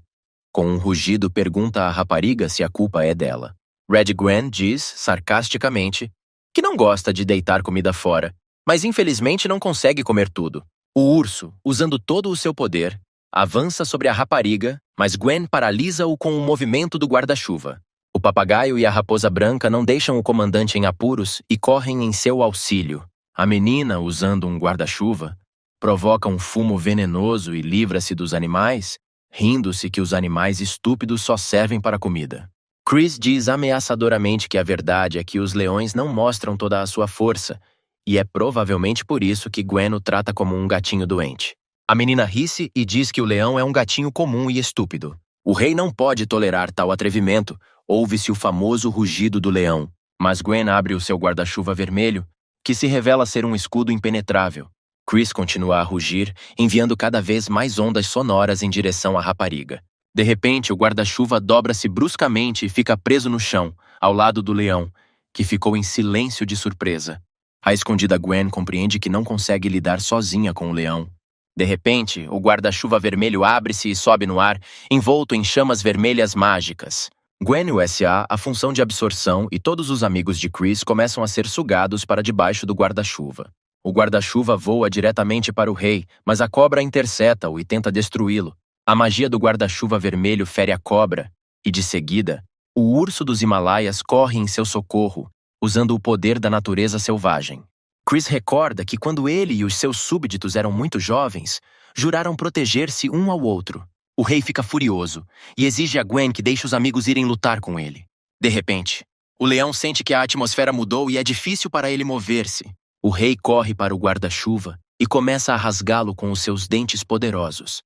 Com um rugido, pergunta à rapariga se a culpa é dela. Red Gwen diz, sarcasticamente, que não gosta de deitar comida fora, mas infelizmente não consegue comer tudo. O urso, usando todo o seu poder, avança sobre a rapariga, mas Gwen paralisa-o com o movimento do guarda-chuva. O papagaio e a raposa branca não deixam o comandante em apuros e correm em seu auxílio. A menina, usando um guarda-chuva, provoca um fumo venenoso e livra-se dos animais, rindo-se que os animais estúpidos só servem para comida. Chris diz ameaçadoramente que a verdade é que os leões não mostram toda a sua força, e é provavelmente por isso que Gwen o trata como um gatinho doente. A menina ri-se e diz que o leão é um gatinho comum e estúpido. O rei não pode tolerar tal atrevimento. Ouve-se o famoso rugido do leão, mas Gwen abre o seu guarda-chuva vermelho, que se revela ser um escudo impenetrável. Chris continua a rugir, enviando cada vez mais ondas sonoras em direção à rapariga. De repente, o guarda-chuva dobra-se bruscamente e fica preso no chão, ao lado do leão, que ficou em silêncio de surpresa. A escondida Gwen compreende que não consegue lidar sozinha com o leão. De repente, o guarda-chuva vermelho abre-se e sobe no ar, envolto em chamas vermelhas mágicas. Gwen usa a função de absorção e todos os amigos de Chris começam a ser sugados para debaixo do guarda-chuva. O guarda-chuva voa diretamente para o rei, mas a cobra intercepta-o e tenta destruí-lo. A magia do guarda-chuva vermelho fere a cobra, e de seguida, o urso dos Himalaias corre em seu socorro, usando o poder da natureza selvagem. Chris recorda que quando ele e os seus súbditos eram muito jovens, juraram proteger-se um ao outro. O rei fica furioso e exige a Gwen que deixe os amigos irem lutar com ele. De repente, o leão sente que a atmosfera mudou e é difícil para ele mover-se. O rei corre para o guarda-chuva e começa a rasgá-lo com os seus dentes poderosos.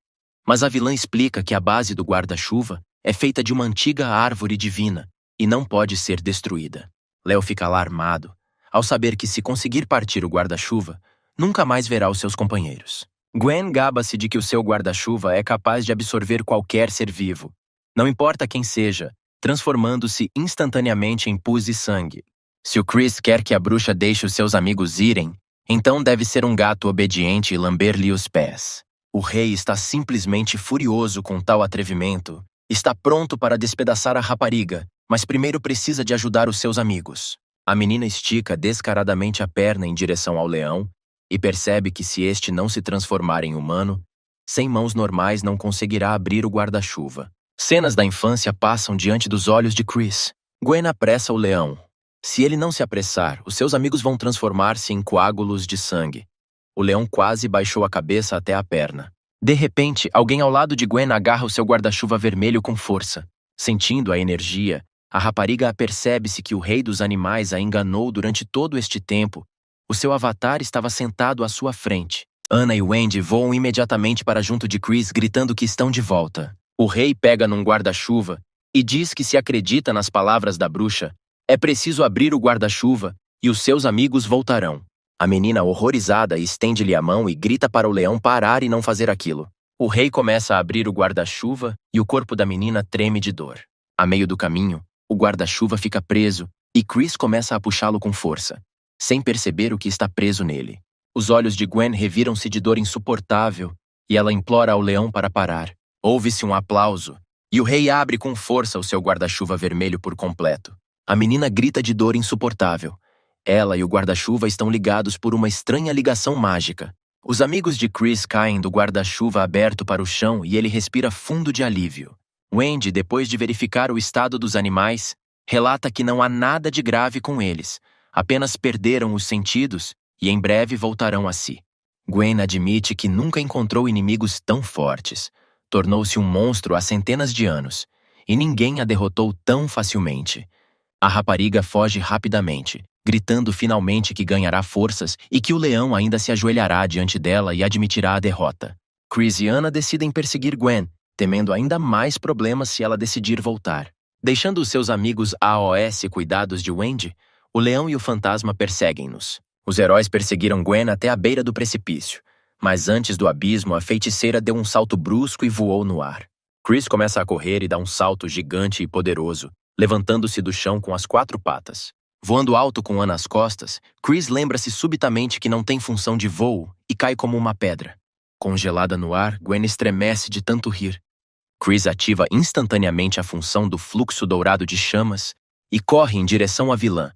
Mas a vilã explica que a base do guarda-chuva é feita de uma antiga árvore divina e não pode ser destruída. Léo fica alarmado ao saber que, se conseguir partir o guarda-chuva, nunca mais verá os seus companheiros. Gwen gaba-se de que o seu guarda-chuva é capaz de absorver qualquer ser vivo, não importa quem seja, transformando-se instantaneamente em pus e sangue. Se o Chris quer que a bruxa deixe os seus amigos irem, então deve ser um gato obediente e lamber-lhe os pés. O rei está simplesmente furioso com tal atrevimento. Está pronto para despedaçar a rapariga, mas primeiro precisa de ajudar os seus amigos. A menina estica descaradamente a perna em direção ao leão e percebe que, se este não se transformar em humano, sem mãos normais não conseguirá abrir o guarda-chuva. Cenas da infância passam diante dos olhos de Chris. Gwen apressa o leão. Se ele não se apressar, os seus amigos vão transformar-se em coágulos de sangue. O leão quase baixou a cabeça até a perna. De repente, alguém ao lado de Gwen agarra o seu guarda-chuva vermelho com força. Sentindo a energia, a rapariga apercebe-se que o rei dos animais a enganou durante todo este tempo. O seu avatar estava sentado à sua frente. Anna e Wendy voam imediatamente para junto de Chris, gritando que estão de volta. O rei pega num guarda-chuva e diz que, se acredita nas palavras da bruxa, é preciso abrir o guarda-chuva e os seus amigos voltarão. A menina, horrorizada, estende-lhe a mão e grita para o leão parar e não fazer aquilo. O rei começa a abrir o guarda-chuva e o corpo da menina treme de dor. A meio do caminho, o guarda-chuva fica preso e Chris começa a puxá-lo com força, sem perceber o que está preso nele. Os olhos de Gwen reviram-se de dor insuportável e ela implora ao leão para parar. Ouve-se um aplauso e o rei abre com força o seu guarda-chuva vermelho por completo. A menina grita de dor insuportável. Ela e o guarda-chuva estão ligados por uma estranha ligação mágica. Os amigos de Chris caem do guarda-chuva aberto para o chão e ele respira fundo de alívio. Wendy, depois de verificar o estado dos animais, relata que não há nada de grave com eles, apenas perderam os sentidos e em breve voltarão a si. Gwen admite que nunca encontrou inimigos tão fortes. Tornou-se um monstro há centenas de anos e ninguém a derrotou tão facilmente. A rapariga foge rapidamente, gritando finalmente que ganhará forças e que o leão ainda se ajoelhará diante dela e admitirá a derrota. Chris e Anna decidem perseguir Gwen, temendo ainda mais problemas se ela decidir voltar. Deixando os seus amigos AOS cuidados de Wendy, o leão e o fantasma perseguem-nos. Os heróis perseguiram Gwen até a beira do precipício, mas antes do abismo, a feiticeira deu um salto brusco e voou no ar. Chris começa a correr e dá um salto gigante e poderoso, levantando-se do chão com as 4 patas. Voando alto com Anna às costas, Chris lembra-se subitamente que não tem função de voo e cai como uma pedra. Congelada no ar, Gwen estremece de tanto rir. Chris ativa instantaneamente a função do fluxo dourado de chamas e corre em direção à vilã.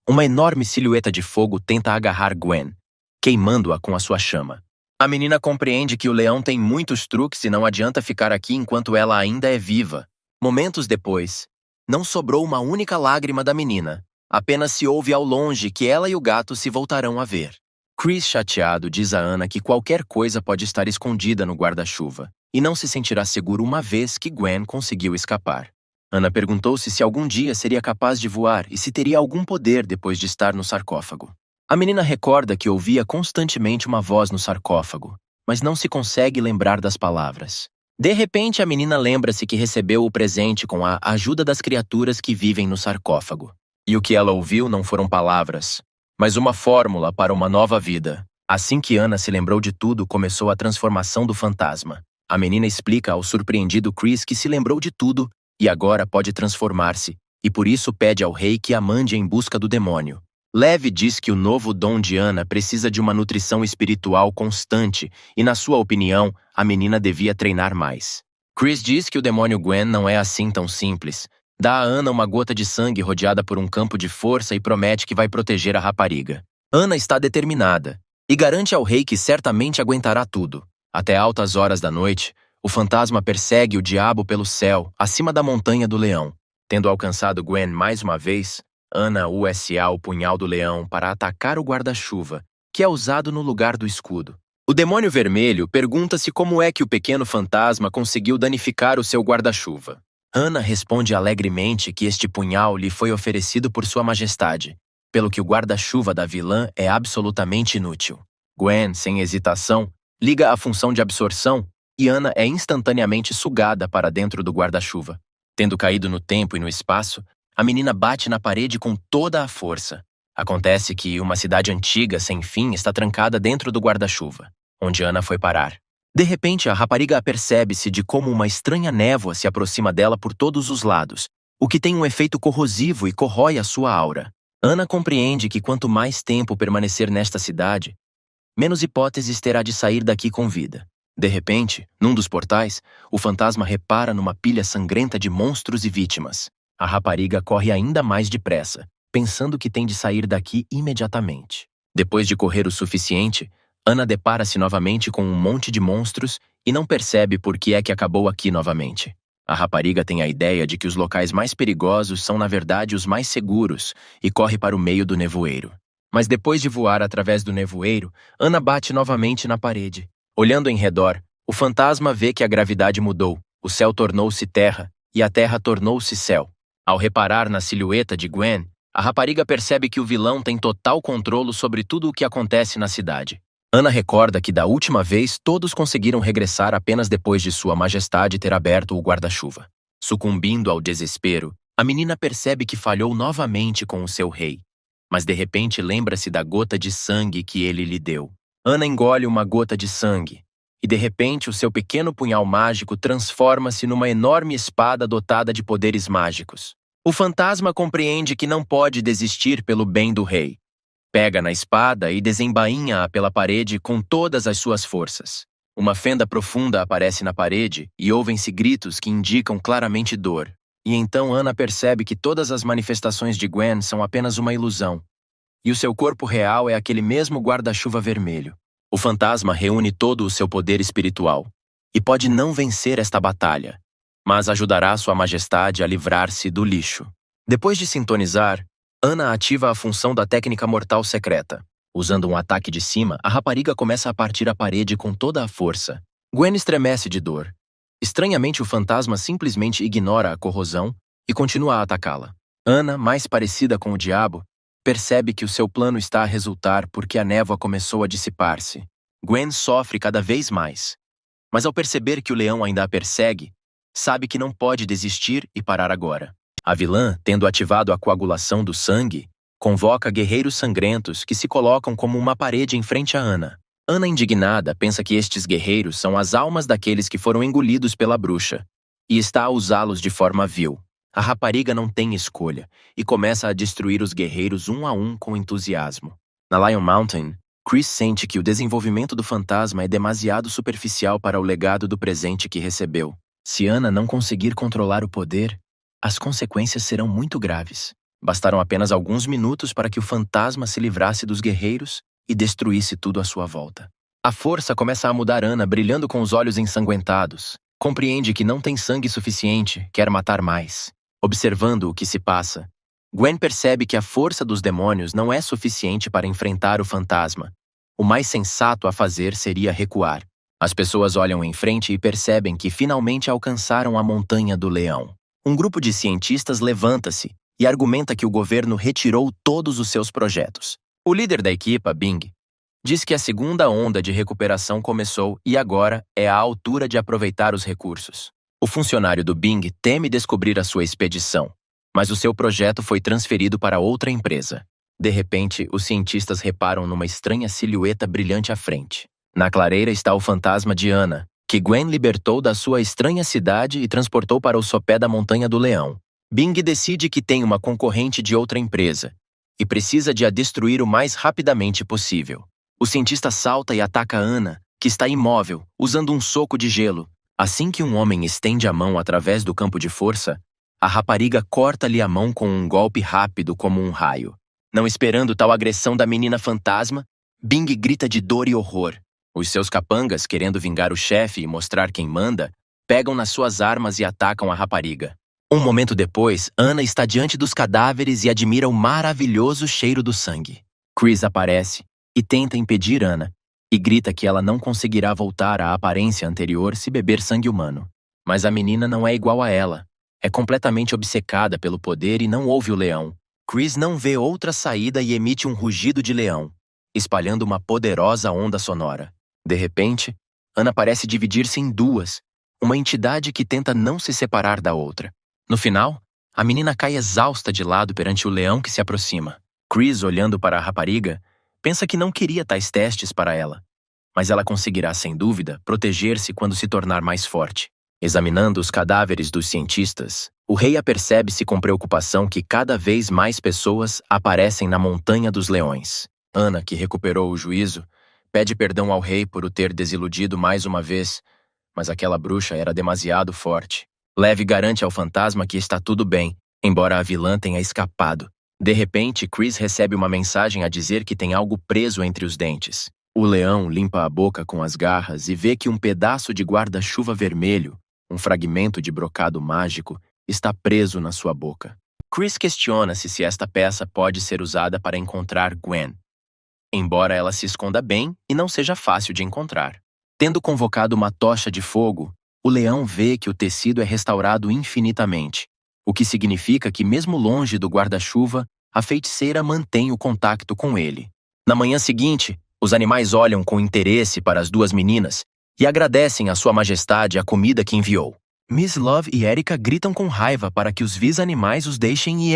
Uma enorme silhueta de fogo tenta agarrar Gwen, queimando-a com a sua chama. A menina compreende que o leão tem muitos truques e não adianta ficar aqui enquanto ela ainda é viva. Momentos depois, não sobrou uma única lágrima da menina. Apenas se ouve ao longe que ela e o gato se voltarão a ver. Chris, chateado, diz a Anna que qualquer coisa pode estar escondida no guarda-chuva e não se sentirá seguro uma vez que Gwen conseguiu escapar. Anna perguntou-se se algum dia seria capaz de voar e se teria algum poder depois de estar no sarcófago. A menina recorda que ouvia constantemente uma voz no sarcófago, mas não se consegue lembrar das palavras. De repente, a menina lembra-se que recebeu o presente com a ajuda das criaturas que vivem no sarcófago. E o que ela ouviu não foram palavras, mas uma fórmula para uma nova vida. Assim que Anna se lembrou de tudo, começou a transformação do fantasma. A menina explica ao surpreendido Chris que se lembrou de tudo e agora pode transformar-se, e por isso pede ao rei que a mande em busca do demônio. Levi diz que o novo dom de Anna precisa de uma nutrição espiritual constante e, na sua opinião, a menina devia treinar mais. Chris diz que o demônio Gwen não é assim tão simples. Dá a Anna uma gota de sangue rodeada por um campo de força e promete que vai proteger a rapariga. Anna está determinada e garante ao rei que certamente aguentará tudo. Até altas horas da noite, o fantasma persegue o diabo pelo céu, acima da montanha do leão. Tendo alcançado Gwen mais uma vez, Anna usa o punhal do leão para atacar o guarda-chuva, que é usado no lugar do escudo. O demônio vermelho pergunta-se como é que o pequeno fantasma conseguiu danificar o seu guarda-chuva. Anna responde alegremente que este punhal lhe foi oferecido por Sua Majestade, pelo que o guarda-chuva da vilã é absolutamente inútil. Gwen, sem hesitação, liga a função de absorção e Anna é instantaneamente sugada para dentro do guarda-chuva. Tendo caído no tempo e no espaço, a menina bate na parede com toda a força. Acontece que uma cidade antiga, sem fim, está trancada dentro do guarda-chuva, onde Anna foi parar. De repente, a rapariga apercebe-se de como uma estranha névoa se aproxima dela por todos os lados, o que tem um efeito corrosivo e corrói a sua aura. Anna compreende que quanto mais tempo permanecer nesta cidade, menos hipóteses terá de sair daqui com vida. De repente, num dos portais, o fantasma repara numa pilha sangrenta de monstros e vítimas. A rapariga corre ainda mais depressa, pensando que tem de sair daqui imediatamente. Depois de correr o suficiente, Anna depara-se novamente com um monte de monstros e não percebe por que é que acabou aqui novamente. A rapariga tem a ideia de que os locais mais perigosos são na verdade os mais seguros e corre para o meio do nevoeiro. Mas depois de voar através do nevoeiro, Anna bate novamente na parede. Olhando em redor, o fantasma vê que a gravidade mudou, o céu tornou-se terra e a terra tornou-se céu. Ao reparar na silhueta de Gwen, a rapariga percebe que o vilão tem total controle sobre tudo o que acontece na cidade. Anna recorda que da última vez todos conseguiram regressar apenas depois de Sua Majestade ter aberto o guarda-chuva. Sucumbindo ao desespero, a menina percebe que falhou novamente com o seu rei. Mas de repente lembra-se da gota de sangue que ele lhe deu. Anna engole uma gota de sangue, e de repente o seu pequeno punhal mágico transforma-se numa enorme espada dotada de poderes mágicos. O fantasma compreende que não pode desistir pelo bem do rei. Pega na espada e desembainha-a pela parede com todas as suas forças. Uma fenda profunda aparece na parede e ouvem-se gritos que indicam claramente dor. E então Anna percebe que todas as manifestações de Gwen são apenas uma ilusão, e o seu corpo real é aquele mesmo guarda-chuva vermelho. O fantasma reúne todo o seu poder espiritual e pode não vencer esta batalha, mas ajudará Sua Majestade a livrar-se do lixo. Depois de sintonizar, Anna ativa a função da técnica mortal secreta. Usando um ataque de cima, a rapariga começa a partir a parede com toda a força. Gwen estremece de dor, Estranhamente, o fantasma simplesmente ignora a corrosão e continua a atacá-la. Ana, mais parecida com o diabo, percebe que o seu plano está a resultar porque a névoa começou a dissipar-se. Gwen sofre cada vez mais, mas ao perceber que o leão ainda a persegue, sabe que não pode desistir e parar agora. A vilã, tendo ativado a coagulação do sangue, convoca guerreiros sangrentos que se colocam como uma parede em frente a Ana. Ana, indignada, pensa que estes guerreiros são as almas daqueles que foram engolidos pela bruxa, e está a usá-los de forma vil. A rapariga não tem escolha, e começa a destruir os guerreiros um a um com entusiasmo. Na Lion Mountain, Chris sente que o desenvolvimento do fantasma é demasiado superficial para o legado do presente que recebeu. Se Ana não conseguir controlar o poder, as consequências serão muito graves. Bastaram apenas alguns minutos para que o fantasma se livrasse dos guerreiros e destruísse tudo à sua volta. A força começa a mudar Ana, brilhando com os olhos ensanguentados. Compreende que não tem sangue suficiente, quer matar mais. Observando o que se passa, Gwen percebe que a força dos demônios não é suficiente para enfrentar o fantasma. O mais sensato a fazer seria recuar. As pessoas olham em frente e percebem que finalmente alcançaram a Montanha do Leão. Um grupo de cientistas levanta-se e argumenta que o governo retirou todos os seus projetos. O líder da equipa, Bing, diz que a segunda onda de recuperação começou e agora é a altura de aproveitar os recursos. O funcionário do Bing teme descobrir a sua expedição, mas o seu projeto foi transferido para outra empresa. De repente, os cientistas reparam numa estranha silhueta brilhante à frente. Na clareira está o fantasma de Ana, que Gwen libertou da sua estranha cidade e transportou para o sopé da Montanha do Leão. Bing decide que tem uma concorrente de outra empresa e precisa de a destruir o mais rapidamente possível. O cientista salta e ataca Ana, que está imóvel, usando um soco de gelo. Assim que um homem estende a mão através do campo de força, a rapariga corta-lhe a mão com um golpe rápido como um raio. Não esperando tal agressão da menina fantasma, Bing grita de dor e horror. Os seus capangas, querendo vingar o chefe e mostrar quem manda, pegam nas suas armas e atacam a rapariga. Um momento depois, Ana está diante dos cadáveres e admira o maravilhoso cheiro do sangue. Chris aparece e tenta impedir Ana, e grita que ela não conseguirá voltar à aparência anterior se beber sangue humano. Mas a menina não é igual a ela. É completamente obcecada pelo poder e não ouve o leão. Chris não vê outra saída e emite um rugido de leão, espalhando uma poderosa onda sonora. De repente, Ana parece dividir-se em duas, uma entidade que tenta não se separar da outra. No final, a menina cai exausta de lado perante o leão que se aproxima. Chris, olhando para a rapariga, pensa que não queria tais testes para ela, mas ela conseguirá, sem dúvida, proteger-se quando se tornar mais forte. Examinando os cadáveres dos cientistas, o rei apercebe-se com preocupação que cada vez mais pessoas aparecem na Montanha dos Leões. Ana, que recuperou o juízo, pede perdão ao rei por o ter desiludido mais uma vez, mas aquela bruxa era demasiado forte. Lev garante ao fantasma que está tudo bem, embora a vilã tenha escapado. De repente, Chris recebe uma mensagem a dizer que tem algo preso entre os dentes. O leão limpa a boca com as garras e vê que um pedaço de guarda-chuva vermelho, um fragmento de brocado mágico, está preso na sua boca. Chris questiona-se se esta peça pode ser usada para encontrar Gwen, embora ela se esconda bem e não seja fácil de encontrar. Tendo convocado uma tocha de fogo, o leão vê que o tecido é restaurado infinitamente, o que significa que mesmo longe do guarda-chuva, a feiticeira mantém o contato com ele. Na manhã seguinte, os animais olham com interesse para as duas meninas e agradecem a sua majestade a comida que enviou. Miss Love e Erica gritam com raiva para que os vis-animais os deixem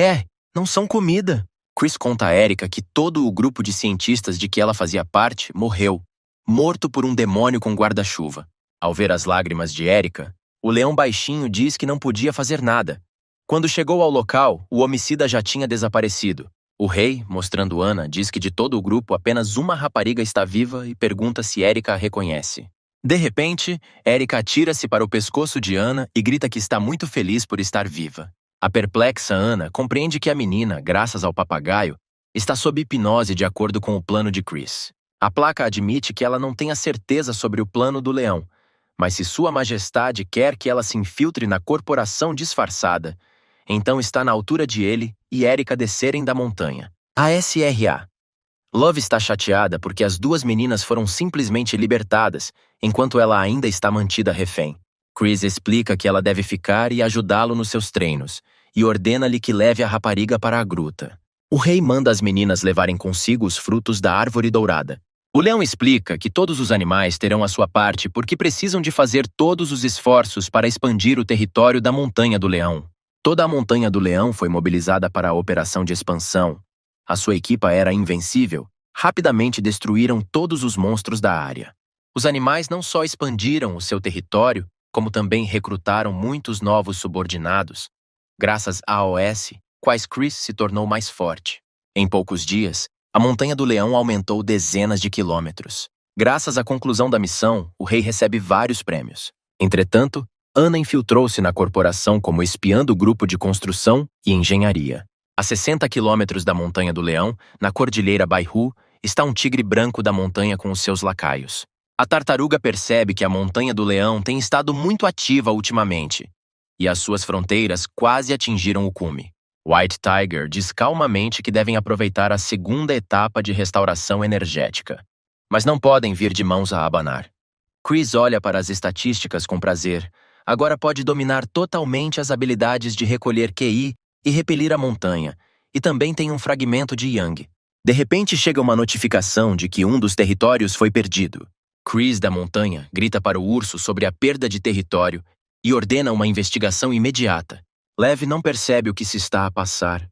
não são comida. Chris conta a Erica que todo o grupo de cientistas de que ela fazia parte morreu, morto por um demônio com guarda-chuva. Ao ver as lágrimas de Erica, o leão baixinho diz que não podia fazer nada. Quando chegou ao local, o homicida já tinha desaparecido. O rei, mostrando Ana, diz que de todo o grupo apenas uma rapariga está viva e pergunta se Erica a reconhece. De repente, Erica atira-se para o pescoço de Ana e grita que está muito feliz por estar viva. A perplexa Ana compreende que a menina, graças ao papagaio, está sob hipnose de acordo com o plano de Chris. A placa admite que ela não tenha certeza sobre o plano do leão, mas se Sua Majestade quer que ela se infiltre na corporação disfarçada, então está na altura de ele e Erica descerem da montanha. ASRA. Love está chateada porque as duas meninas foram simplesmente libertadas, enquanto ela ainda está mantida refém. Chris explica que ela deve ficar e ajudá-lo nos seus treinos, e ordena-lhe que leve a rapariga para a gruta. O rei manda as meninas levarem consigo os frutos da árvore dourada. O leão explica que todos os animais terão a sua parte porque precisam de fazer todos os esforços para expandir o território da Montanha do Leão. Toda a Montanha do Leão foi mobilizada para a operação de expansão. A sua equipa era invencível. Rapidamente destruíram todos os monstros da área. Os animais não só expandiram o seu território, como também recrutaram muitos novos subordinados, graças a AOS, quais Chris se tornou mais forte. Em poucos dias, a Montanha do Leão aumentou dezenas de quilômetros. Graças à conclusão da missão, o rei recebe vários prêmios. Entretanto, Anna infiltrou-se na corporação como espiã do grupo de construção e engenharia. A 60 quilômetros da Montanha do Leão, na Cordilheira Baihu, está um tigre branco da montanha com os seus lacaios. A tartaruga percebe que a Montanha do Leão tem estado muito ativa ultimamente, e as suas fronteiras quase atingiram o cume. White Tiger diz calmamente que devem aproveitar a segunda etapa de restauração energética, mas não podem vir de mãos a abanar. Chris olha para as estatísticas com prazer. Agora pode dominar totalmente as habilidades de recolher QI e repelir a montanha, e também tem um fragmento de Yang. De repente chega uma notificação de que um dos territórios foi perdido. Chris da montanha grita para o urso sobre a perda de território e ordena uma investigação imediata. Lev não percebe o que se está a passar.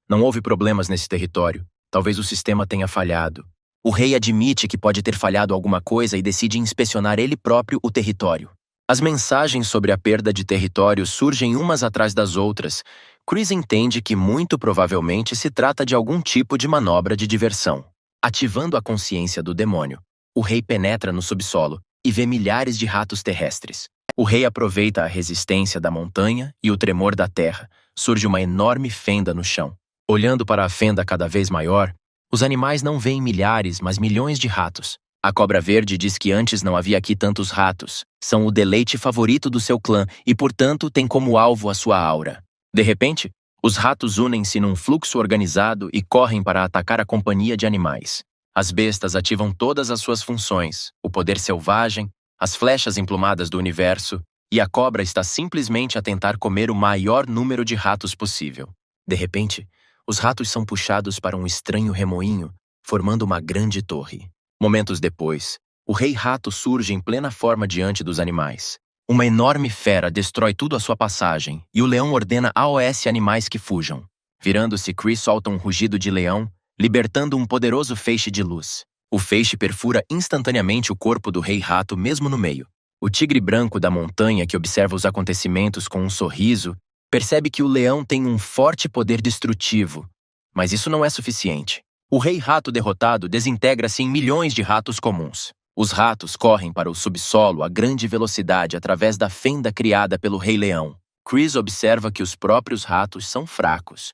Não houve problemas nesse território. Talvez o sistema tenha falhado. O rei admite que pode ter falhado alguma coisa e decide inspecionar ele próprio o território. As mensagens sobre a perda de território surgem umas atrás das outras. Chris entende que muito provavelmente se trata de algum tipo de manobra de diversão. Ativando a consciência do demônio, o rei penetra no subsolo e vê milhares de ratos terrestres. O rei aproveita a resistência da montanha e o tremor da terra. Surge uma enorme fenda no chão. Olhando para a fenda cada vez maior, os animais não veem milhares, mas milhões de ratos. A cobra verde diz que antes não havia aqui tantos ratos. São o deleite favorito do seu clã e, portanto, tem como alvo a sua aura. De repente, os ratos unem-se num fluxo organizado e correm para atacar a companhia de animais. As bestas ativam todas as suas funções, o poder selvagem, as flechas emplumadas do universo, e a cobra está simplesmente a tentar comer o maior número de ratos possível. De repente, os ratos são puxados para um estranho remoinho, formando uma grande torre. Momentos depois, o rei rato surge em plena forma diante dos animais. Uma enorme fera destrói tudo à sua passagem, e o leão ordena AOS animais que fujam. Virando-se, Chris solta um rugido de leão, libertando um poderoso feixe de luz. O feixe perfura instantaneamente o corpo do rei rato mesmo no meio. O tigre branco da montanha, que observa os acontecimentos com um sorriso, percebe que o leão tem um forte poder destrutivo. Mas isso não é suficiente. O rei rato derrotado desintegra-se em milhões de ratos comuns. Os ratos correm para o subsolo a grande velocidade através da fenda criada pelo rei leão. Chris observa que os próprios ratos são fracos,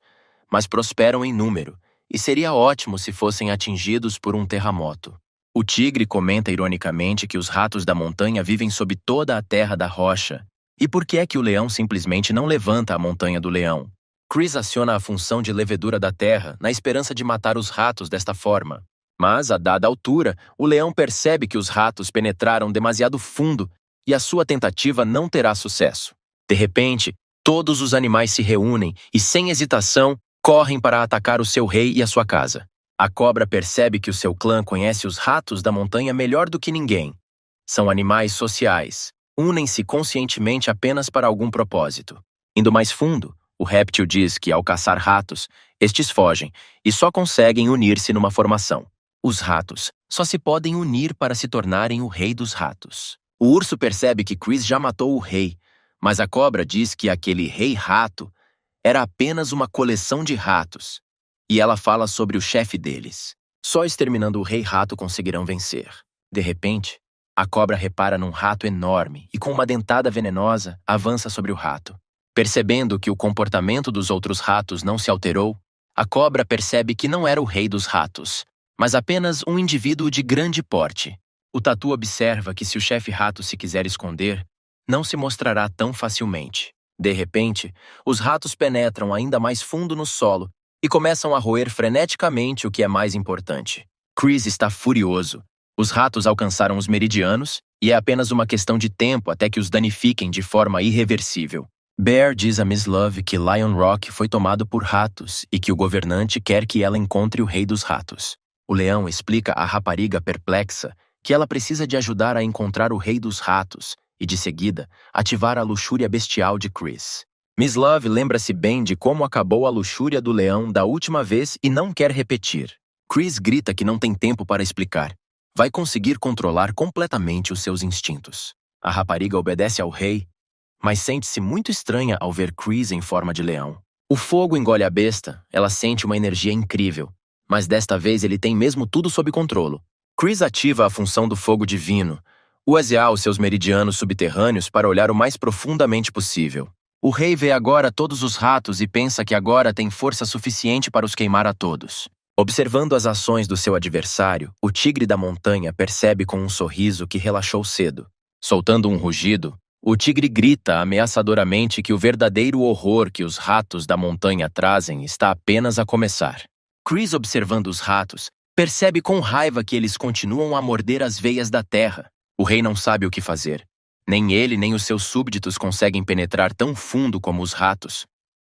mas prosperam em número, e seria ótimo se fossem atingidos por um terremoto. O tigre comenta ironicamente que os ratos da montanha vivem sob toda a terra da rocha. E por que é que o leão simplesmente não levanta a Montanha do Leão? Chris aciona a função de levedura da terra na esperança de matar os ratos desta forma. Mas, a dada altura, o leão percebe que os ratos penetraram demasiado fundo e a sua tentativa não terá sucesso. De repente, todos os animais se reúnem e, sem hesitação, correm para atacar o seu rei e a sua casa. A cobra percebe que o seu clã conhece os ratos da montanha melhor do que ninguém. São animais sociais. Unem-se conscientemente apenas para algum propósito. Indo mais fundo, o réptil diz que, ao caçar ratos, estes fogem e só conseguem unir-se numa formação. Os ratos só se podem unir para se tornarem o rei dos ratos. O urso percebe que Chris já matou o rei, mas a cobra diz que aquele rei rato era apenas uma coleção de ratos, e ela fala sobre o chefe deles. Só exterminando o rei rato conseguirão vencer. De repente, a cobra repara num rato enorme e, com uma dentada venenosa, avança sobre o rato. Percebendo que o comportamento dos outros ratos não se alterou, a cobra percebe que não era o rei dos ratos, mas apenas um indivíduo de grande porte. O tatu observa que se o chefe rato se quiser esconder, não se mostrará tão facilmente. De repente, os ratos penetram ainda mais fundo no solo e começam a roer freneticamente o que é mais importante. Chris está furioso. Os ratos alcançaram os meridianos e é apenas uma questão de tempo até que os danifiquem de forma irreversível. Bear diz a Miss Love que Lion Rock foi tomado por ratos e que o governante quer que ela encontre o rei dos ratos. O leão explica à rapariga perplexa que ela precisa de ajudar a encontrar o rei dos ratos e, de seguida, ativar a luxúria bestial de Chris. Miss Love lembra-se bem de como acabou a luxúria do leão da última vez e não quer repetir. Chris grita que não tem tempo para explicar. Vai conseguir controlar completamente os seus instintos. A rapariga obedece ao rei, mas sente-se muito estranha ao ver Chris em forma de leão. O fogo engole a besta, ela sente uma energia incrível, mas desta vez ele tem mesmo tudo sob controle. Chris ativa a função do fogo divino, usa os seus meridianos subterrâneos para olhar o mais profundamente possível. O rei vê agora todos os ratos e pensa que agora tem força suficiente para os queimar a todos. Observando as ações do seu adversário, o tigre da montanha percebe com um sorriso que relaxou cedo. Soltando um rugido, o tigre grita ameaçadoramente que o verdadeiro horror que os ratos da montanha trazem está apenas a começar. Chris, observando os ratos, percebe com raiva que eles continuam a morder as veias da terra. O rei não sabe o que fazer. Nem ele nem os seus súbditos conseguem penetrar tão fundo como os ratos.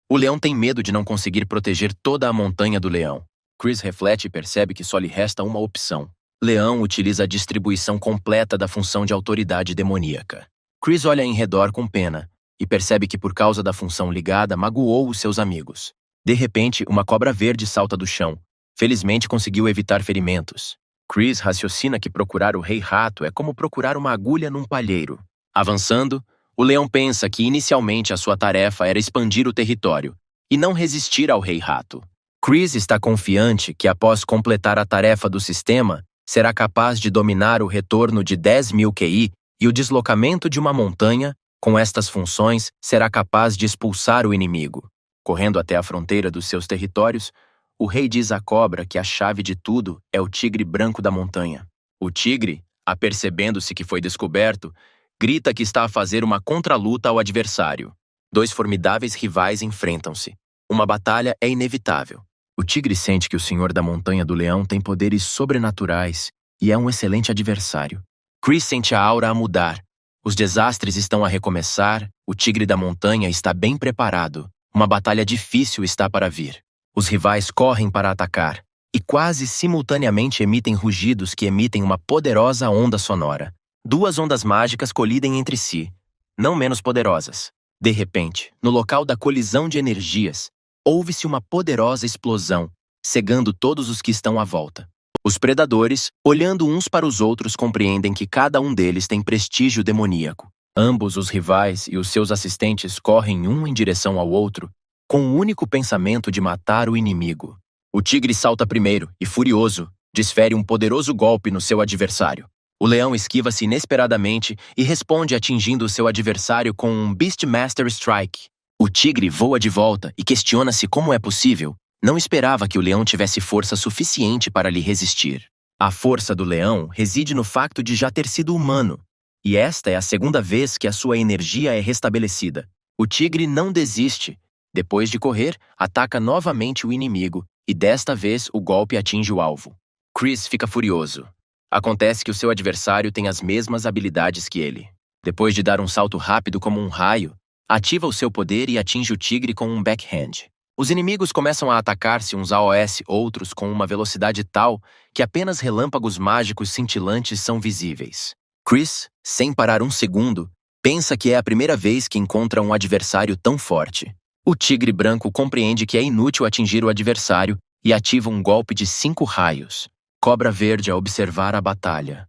O leão tem medo de não conseguir proteger toda a montanha do leão. Chris reflete e percebe que só lhe resta uma opção. Leão utiliza a distribuição completa da função de autoridade demoníaca. Chris olha em redor com pena e percebe que por causa da função ligada magoou os seus amigos. De repente, uma cobra verde salta do chão. Felizmente conseguiu evitar ferimentos. Chris raciocina que procurar o rei rato é como procurar uma agulha num palheiro. Avançando, o leão pensa que inicialmente a sua tarefa era expandir o território e não resistir ao rei rato. Chris está confiante que após completar a tarefa do sistema, será capaz de dominar o retorno de 10.000 QI e o deslocamento de uma montanha. Com estas funções, será capaz de expulsar o inimigo. Correndo até a fronteira dos seus territórios, o rei diz à cobra que a chave de tudo é o tigre branco da montanha. O tigre, apercebendo-se que foi descoberto, grita que está a fazer uma contraluta ao adversário. Dois formidáveis rivais enfrentam-se. Uma batalha é inevitável. O tigre sente que o senhor da montanha do leão tem poderes sobrenaturais e é um excelente adversário. Chris sente a aura a mudar. Os desastres estão a recomeçar, o tigre da montanha está bem preparado. Uma batalha difícil está para vir. Os rivais correm para atacar e quase simultaneamente emitem rugidos que emitem uma poderosa onda sonora. Duas ondas mágicas colidem entre si, não menos poderosas. De repente, no local da colisão de energias, ouve-se uma poderosa explosão, cegando todos os que estão à volta. Os predadores, olhando uns para os outros, compreendem que cada um deles tem prestígio demoníaco. Ambos os rivais e os seus assistentes correm um em direção ao outro, com o único pensamento de matar o inimigo. O tigre salta primeiro e, furioso, desfere um poderoso golpe no seu adversário. O leão esquiva-se inesperadamente e responde atingindo o seu adversário com um Beastmaster Strike. O tigre voa de volta e questiona-se como é possível. Não esperava que o leão tivesse força suficiente para lhe resistir. A força do leão reside no facto de já ter sido humano, e esta é a segunda vez que a sua energia é restabelecida. O tigre não desiste. Depois de correr, ataca novamente o inimigo, e desta vez o golpe atinge o alvo. Chris fica furioso. Acontece que o seu adversário tem as mesmas habilidades que ele. Depois de dar um salto rápido como um raio, ativa o seu poder e atinge o tigre com um backhand. Os inimigos começam a atacar-se uns aos outros com uma velocidade tal que apenas relâmpagos mágicos cintilantes são visíveis. Chris, sem parar um segundo, pensa que é a primeira vez que encontra um adversário tão forte. O tigre branco compreende que é inútil atingir o adversário e ativa um golpe de 5 raios. Cobra Verde a observar a batalha.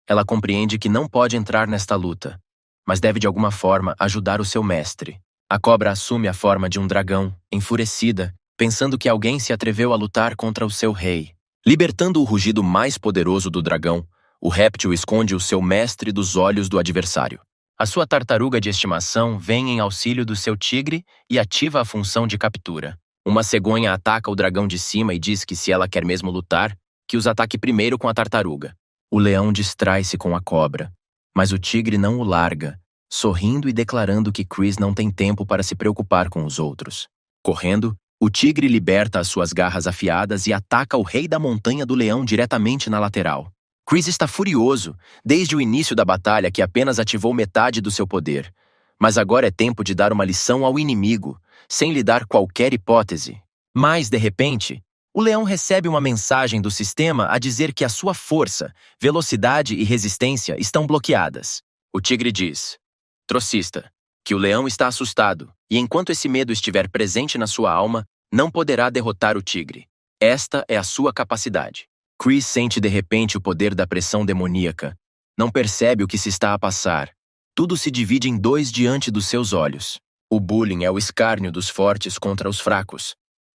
Ela compreende que não pode entrar nesta luta, mas deve de alguma forma ajudar o seu mestre. A cobra assume a forma de um dragão, enfurecida, pensando que alguém se atreveu a lutar contra o seu rei. Libertando o rugido mais poderoso do dragão, o réptil esconde o seu mestre dos olhos do adversário. A sua tartaruga de estimação vem em auxílio do seu tigre e ativa a função de captura. Uma cegonha ataca o dragão de cima e diz que se ela quer mesmo lutar, que os ataque primeiro com a tartaruga. O leão distrai-se com a cobra, mas o tigre não o larga, sorrindo e declarando que Chris não tem tempo para se preocupar com os outros. Correndo, o tigre liberta as suas garras afiadas e ataca o rei da montanha do leão diretamente na lateral. Chris está furioso, desde o início da batalha que apenas ativou metade do seu poder. Mas agora é tempo de dar uma lição ao inimigo, sem lhe dar qualquer hipótese. Mas, de repente, o leão recebe uma mensagem do sistema a dizer que a sua força, velocidade e resistência estão bloqueadas. O tigre diz: Trocista, que o leão está assustado, e enquanto esse medo estiver presente na sua alma, não poderá derrotar o tigre. Esta é a sua capacidade. Chris sente de repente o poder da pressão demoníaca. Não percebe o que se está a passar. Tudo se divide em dois diante dos seus olhos. O bullying é o escárnio dos fortes contra os fracos.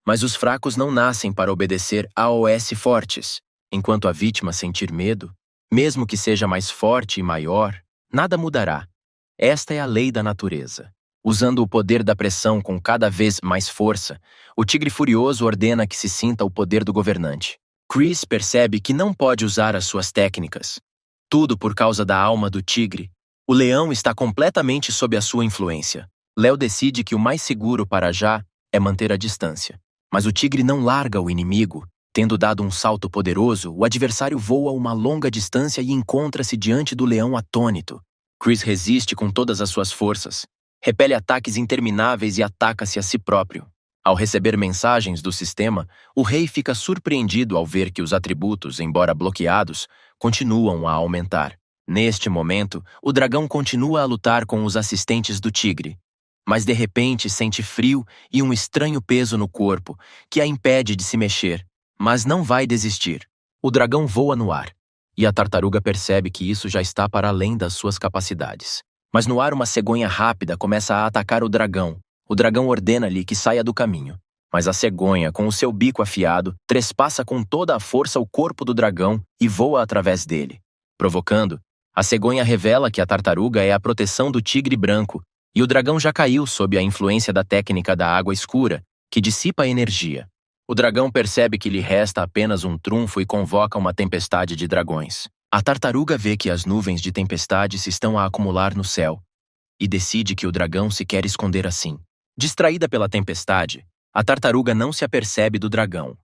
Mas os fracos não nascem para obedecer a OS fortes. Enquanto a vítima sentir medo, mesmo que seja mais forte e maior, nada mudará. Esta é a lei da natureza. Usando o poder da pressão com cada vez mais força, o tigre furioso ordena que se sinta o poder do governante. Chris percebe que não pode usar as suas técnicas. Tudo por causa da alma do tigre. O leão está completamente sob a sua influência. Léo decide que o mais seguro para já é manter a distância. Mas o tigre não larga o inimigo. Tendo dado um salto poderoso, o adversário voa uma longa distância e encontra-se diante do leão atônito. Chris resiste com todas as suas forças. Repele ataques intermináveis e ataca-se a si próprio. Ao receber mensagens do sistema, o rei fica surpreendido ao ver que os atributos, embora bloqueados, continuam a aumentar. Neste momento, o dragão continua a lutar com os assistentes do tigre, mas de repente sente frio e um estranho peso no corpo, que a impede de se mexer, mas não vai desistir. O dragão voa no ar, e a tartaruga percebe que isso já está para além das suas capacidades. Mas no ar uma cegonha rápida começa a atacar o dragão. O dragão ordena-lhe que saia do caminho. Mas a cegonha, com o seu bico afiado, trespassa com toda a força o corpo do dragão e voa através dele. Provocando, a cegonha revela que a tartaruga é a proteção do tigre branco, e o dragão já caiu sob a influência da técnica da água escura, que dissipa a energia. O dragão percebe que lhe resta apenas um trunfo e convoca uma tempestade de dragões. A tartaruga vê que as nuvens de tempestade se estão a acumular no céu, e decide que o dragão se quer esconder assim. Distraída pela tempestade, a tartaruga não se apercebe do dragão.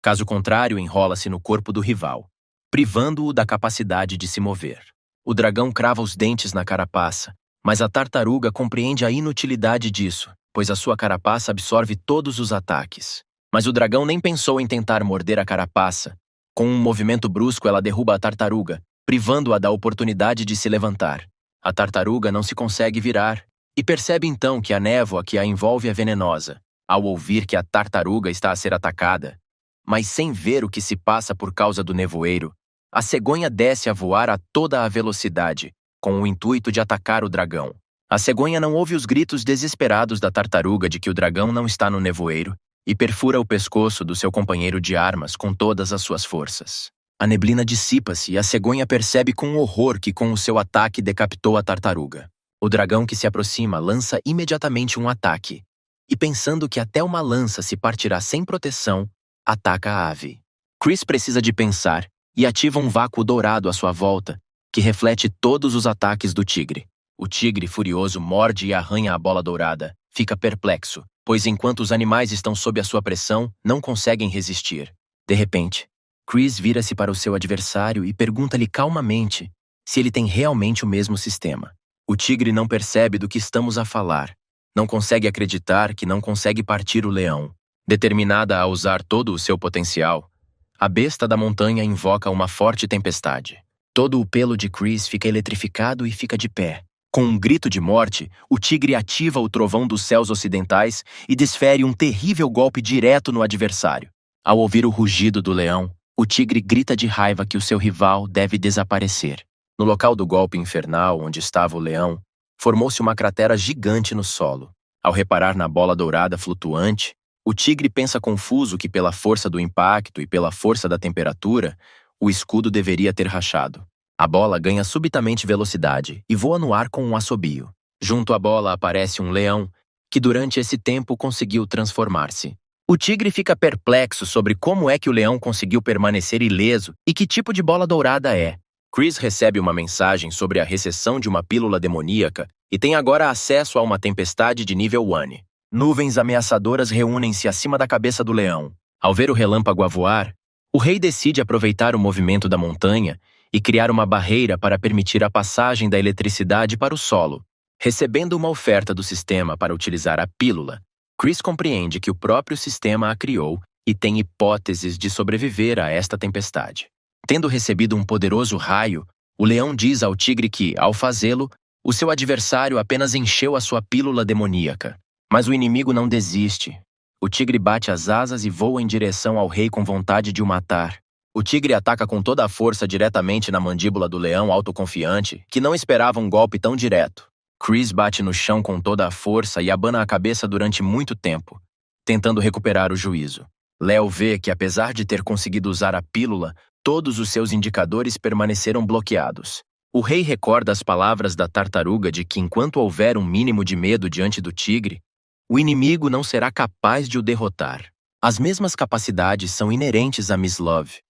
Caso contrário, enrola-se no corpo do rival, privando-o da capacidade de se mover. O dragão crava os dentes na carapaça, mas a tartaruga compreende a inutilidade disso, pois a sua carapaça absorve todos os ataques. Mas o dragão nem pensou em tentar morder a carapaça. Com um movimento brusco, ela derruba a tartaruga, privando-a da oportunidade de se levantar. A tartaruga não se consegue virar, e percebe então que a névoa que a envolve é venenosa, ao ouvir que a tartaruga está a ser atacada. Mas sem ver o que se passa por causa do nevoeiro, a cegonha desce a voar a toda a velocidade, com o intuito de atacar o dragão. A cegonha não ouve os gritos desesperados da tartaruga de que o dragão não está no nevoeiro e perfura o pescoço do seu companheiro de armas com todas as suas forças. A neblina dissipa-se e a cegonha percebe com horror que com o seu ataque decapitou a tartaruga. O dragão que se aproxima lança imediatamente um ataque, e pensando que até uma lança se partirá sem proteção, ataca a ave. Chris precisa de pensar e ativa um vácuo dourado à sua volta, que reflete todos os ataques do tigre. O tigre furioso morde e arranha a bola dourada, fica perplexo, pois enquanto os animais estão sob a sua pressão, não conseguem resistir. De repente, Chris vira-se para o seu adversário e pergunta-lhe calmamente se ele tem realmente o mesmo sistema. O tigre não percebe do que estamos a falar. Não consegue acreditar que não consegue partir o leão. Determinada a usar todo o seu potencial, a besta da montanha invoca uma forte tempestade. Todo o pelo de Chris fica eletrificado e fica de pé. Com um grito de morte, o tigre ativa o trovão dos céus ocidentais e desfere um terrível golpe direto no adversário. Ao ouvir o rugido do leão, o tigre grita de raiva que o seu rival deve desaparecer. No local do golpe infernal onde estava o leão, formou-se uma cratera gigante no solo. Ao reparar na bola dourada flutuante, o tigre pensa confuso que pela força do impacto e pela força da temperatura, o escudo deveria ter rachado. A bola ganha subitamente velocidade e voa no ar com um assobio. Junto à bola aparece um leão, que durante esse tempo conseguiu transformar-se. O tigre fica perplexo sobre como é que o leão conseguiu permanecer ileso e que tipo de bola dourada é. Chris recebe uma mensagem sobre a recessão de uma pílula demoníaca e tem agora acesso a uma tempestade de nível 1. Nuvens ameaçadoras reúnem-se acima da cabeça do leão. Ao ver o relâmpago a voar, O rei decide aproveitar o movimento da montanha e criar uma barreira para permitir a passagem da eletricidade para o solo. Recebendo uma oferta do sistema para utilizar a pílula, Chris compreende que o próprio sistema a criou e tem hipóteses de sobreviver a esta tempestade. Tendo recebido um poderoso raio, o leão diz ao tigre que, ao fazê-lo, o seu adversário apenas encheu a sua pílula demoníaca. Mas o inimigo não desiste. O tigre bate as asas e voa em direção ao rei com vontade de o matar. O tigre ataca com toda a força diretamente na mandíbula do leão autoconfiante, que não esperava um golpe tão direto. Chris bate no chão com toda a força e abana a cabeça durante muito tempo, tentando recuperar o juízo. Leo vê que, apesar de ter conseguido usar a pílula, todos os seus indicadores permaneceram bloqueados. O rei recorda as palavras da tartaruga de que, enquanto houver um mínimo de medo diante do tigre, o inimigo não será capaz de o derrotar. As mesmas capacidades são inerentes a Miss Love.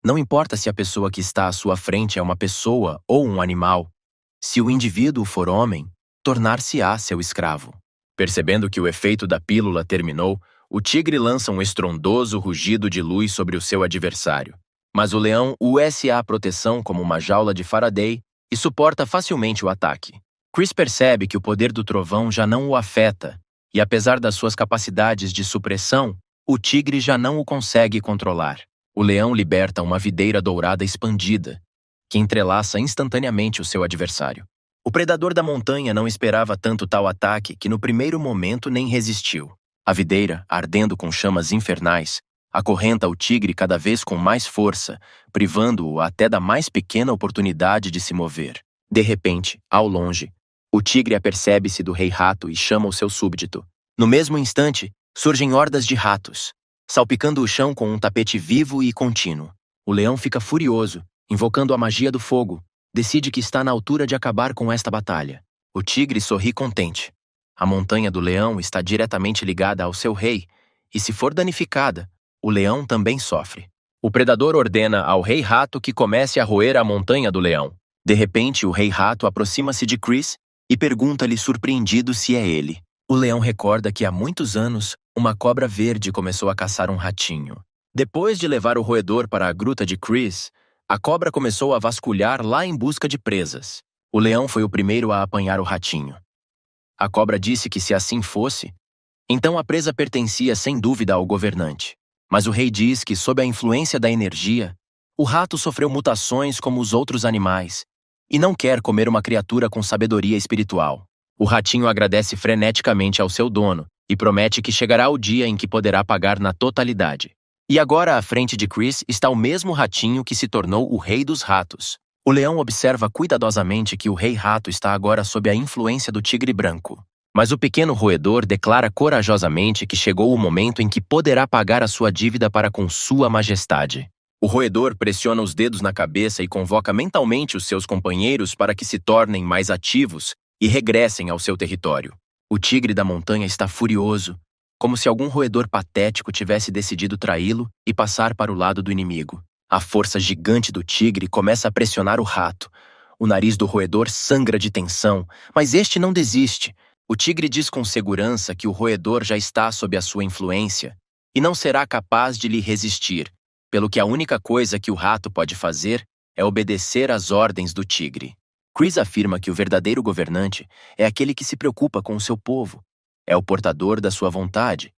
Não importa se a pessoa que está à sua frente é uma pessoa ou um animal. Se o indivíduo for homem, tornar-se-á seu escravo. Percebendo que o efeito da pílula terminou, o tigre lança um estrondoso rugido de luz sobre o seu adversário. Mas o leão usa a proteção como uma jaula de Faraday e suporta facilmente o ataque. Chris percebe que o poder do trovão já não o afeta, e apesar das suas capacidades de supressão, o tigre já não o consegue controlar. O leão liberta uma videira dourada expandida, que entrelaça instantaneamente o seu adversário. O predador da montanha não esperava tanto tal ataque que no primeiro momento nem resistiu. A videira, ardendo com chamas infernais, acorrenta o tigre cada vez com mais força, privando-o até da mais pequena oportunidade de se mover. De repente, ao longe, o tigre apercebe-se do rei rato e chama o seu súbdito. No mesmo instante, surgem hordas de ratos, salpicando o chão com um tapete vivo e contínuo. O leão fica furioso, invocando a magia do fogo. Decide que está na altura de acabar com esta batalha. O tigre sorri contente. A montanha do leão está diretamente ligada ao seu rei, e se for danificada, o leão também sofre. O predador ordena ao rei rato que comece a roer a montanha do leão. De repente, o rei rato aproxima-se de Chris e pergunta-lhe surpreendido se é ele. O leão recorda que há muitos anos, uma cobra verde começou a caçar um ratinho. Depois de levar o roedor para a gruta de Chris, a cobra começou a vasculhar lá em busca de presas. O leão foi o primeiro a apanhar o ratinho. A cobra disse que se assim fosse, então a presa pertencia sem dúvida ao governante. Mas o rei diz que, sob a influência da energia, o rato sofreu mutações como os outros animais e não quer comer uma criatura com sabedoria espiritual. O ratinho agradece freneticamente ao seu dono e promete que chegará o dia em que poderá pagar na totalidade. E agora à frente de Chris está o mesmo ratinho que se tornou o rei dos ratos. O leão observa cuidadosamente que o rei rato está agora sob a influência do tigre branco. Mas o pequeno roedor declara corajosamente que chegou o momento em que poderá pagar a sua dívida para com sua majestade. O roedor pressiona os dedos na cabeça e convoca mentalmente os seus companheiros para que se tornem mais ativos e regressem ao seu território. O tigre da montanha está furioso, como se algum roedor patético tivesse decidido traí-lo e passar para o lado do inimigo. A força gigante do tigre começa a pressionar o rato. O nariz do roedor sangra de tensão, mas este não desiste. O tigre diz com segurança que o roedor já está sob a sua influência e não será capaz de lhe resistir, pelo que a única coisa que o rato pode fazer é obedecer às ordens do tigre. Chris afirma que o verdadeiro governante é aquele que se preocupa com o seu povo, é o portador da sua vontade,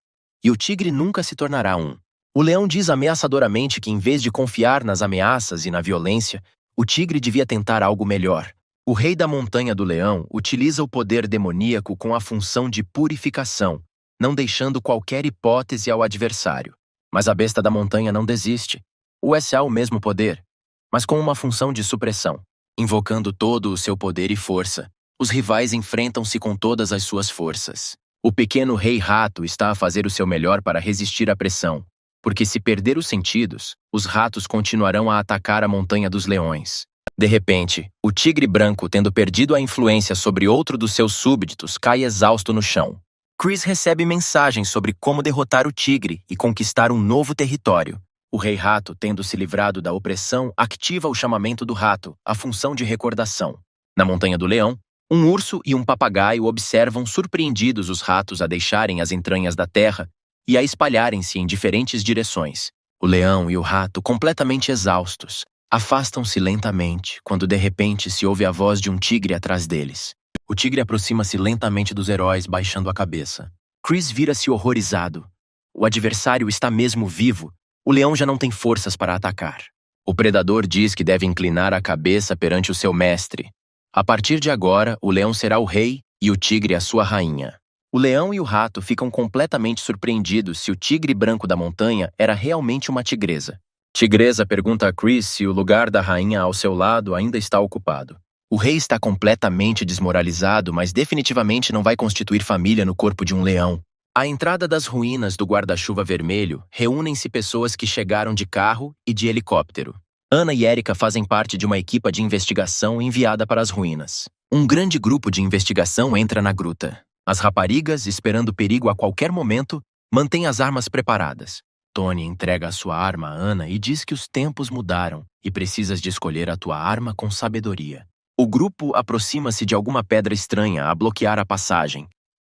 e o tigre nunca se tornará um. O leão diz ameaçadoramente que, em vez de confiar nas ameaças e na violência, o tigre devia tentar algo melhor. O rei da montanha do leão utiliza o poder demoníaco com a função de purificação, não deixando qualquer hipótese ao adversário. Mas a besta da montanha não desiste. Usa o mesmo poder, mas com uma função de supressão. Invocando todo o seu poder e força, os rivais enfrentam-se com todas as suas forças. O pequeno rei rato está a fazer o seu melhor para resistir à pressão, porque se perder os sentidos, os ratos continuarão a atacar a montanha dos leões. De repente, o tigre branco, tendo perdido a influência sobre outro dos seus súbditos, cai exausto no chão. Chris recebe mensagens sobre como derrotar o tigre e conquistar um novo território. O rei rato, tendo se livrado da opressão, ativa o chamamento do rato, a função de recordação. Na montanha do leão, um urso e um papagaio observam surpreendidos os ratos a deixarem as entranhas da terra e a espalharem-se em diferentes direções. O leão e o rato, completamente exaustos, afastam-se lentamente quando de repente se ouve a voz de um tigre atrás deles. O tigre aproxima-se lentamente dos heróis, baixando a cabeça. Chris vira-se horrorizado. O adversário está mesmo vivo. O leão já não tem forças para atacar. O predador diz que deve inclinar a cabeça perante o seu mestre. A partir de agora, o leão será o rei e o tigre a sua rainha. O leão e o rato ficam completamente surpreendidos se o tigre branco da montanha era realmente uma tigresa. Tigresa pergunta a Chris se o lugar da rainha ao seu lado ainda está ocupado. O rei está completamente desmoralizado, mas definitivamente não vai constituir família no corpo de um leão. À entrada das ruínas do guarda-chuva vermelho, reúnem-se pessoas que chegaram de carro e de helicóptero. Ana e Erika fazem parte de uma equipe de investigação enviada para as ruínas. Um grande grupo de investigação entra na gruta. As raparigas, esperando perigo a qualquer momento, mantêm as armas preparadas. Tony entrega a sua arma a Ana e diz que os tempos mudaram e precisas de escolher a tua arma com sabedoria. O grupo aproxima-se de alguma pedra estranha a bloquear a passagem.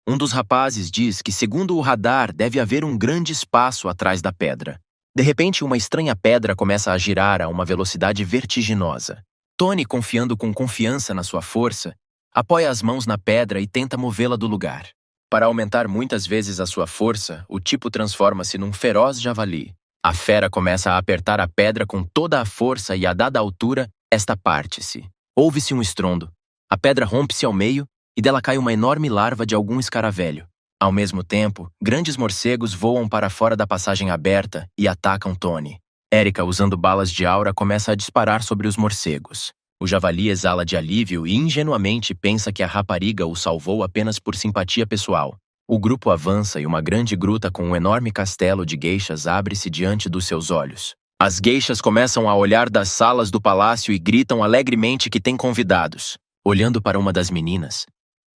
Um dos rapazes diz que, segundo o radar, deve haver um grande espaço atrás da pedra. De repente, uma estranha pedra começa a girar a uma velocidade vertiginosa. Tony, confiando com confiança na sua força, apoia as mãos na pedra e tenta movê-la do lugar. Para aumentar muitas vezes a sua força, o tipo transforma-se num feroz javali. A fera começa a apertar a pedra com toda a força e, a dada altura, esta parte-se. Ouve-se um estrondo. A pedra rompe-se ao meio e dela cai uma enorme larva de algum escaravelho. Ao mesmo tempo, grandes morcegos voam para fora da passagem aberta e atacam Tony. Erika, usando balas de aura, começa a disparar sobre os morcegos. O javali exala de alívio e ingenuamente pensa que a rapariga o salvou apenas por simpatia pessoal. O grupo avança e uma grande gruta com um enorme castelo de geishas abre-se diante dos seus olhos. As geishas começam a olhar das salas do palácio e gritam alegremente que têm convidados. Olhando para uma das meninas,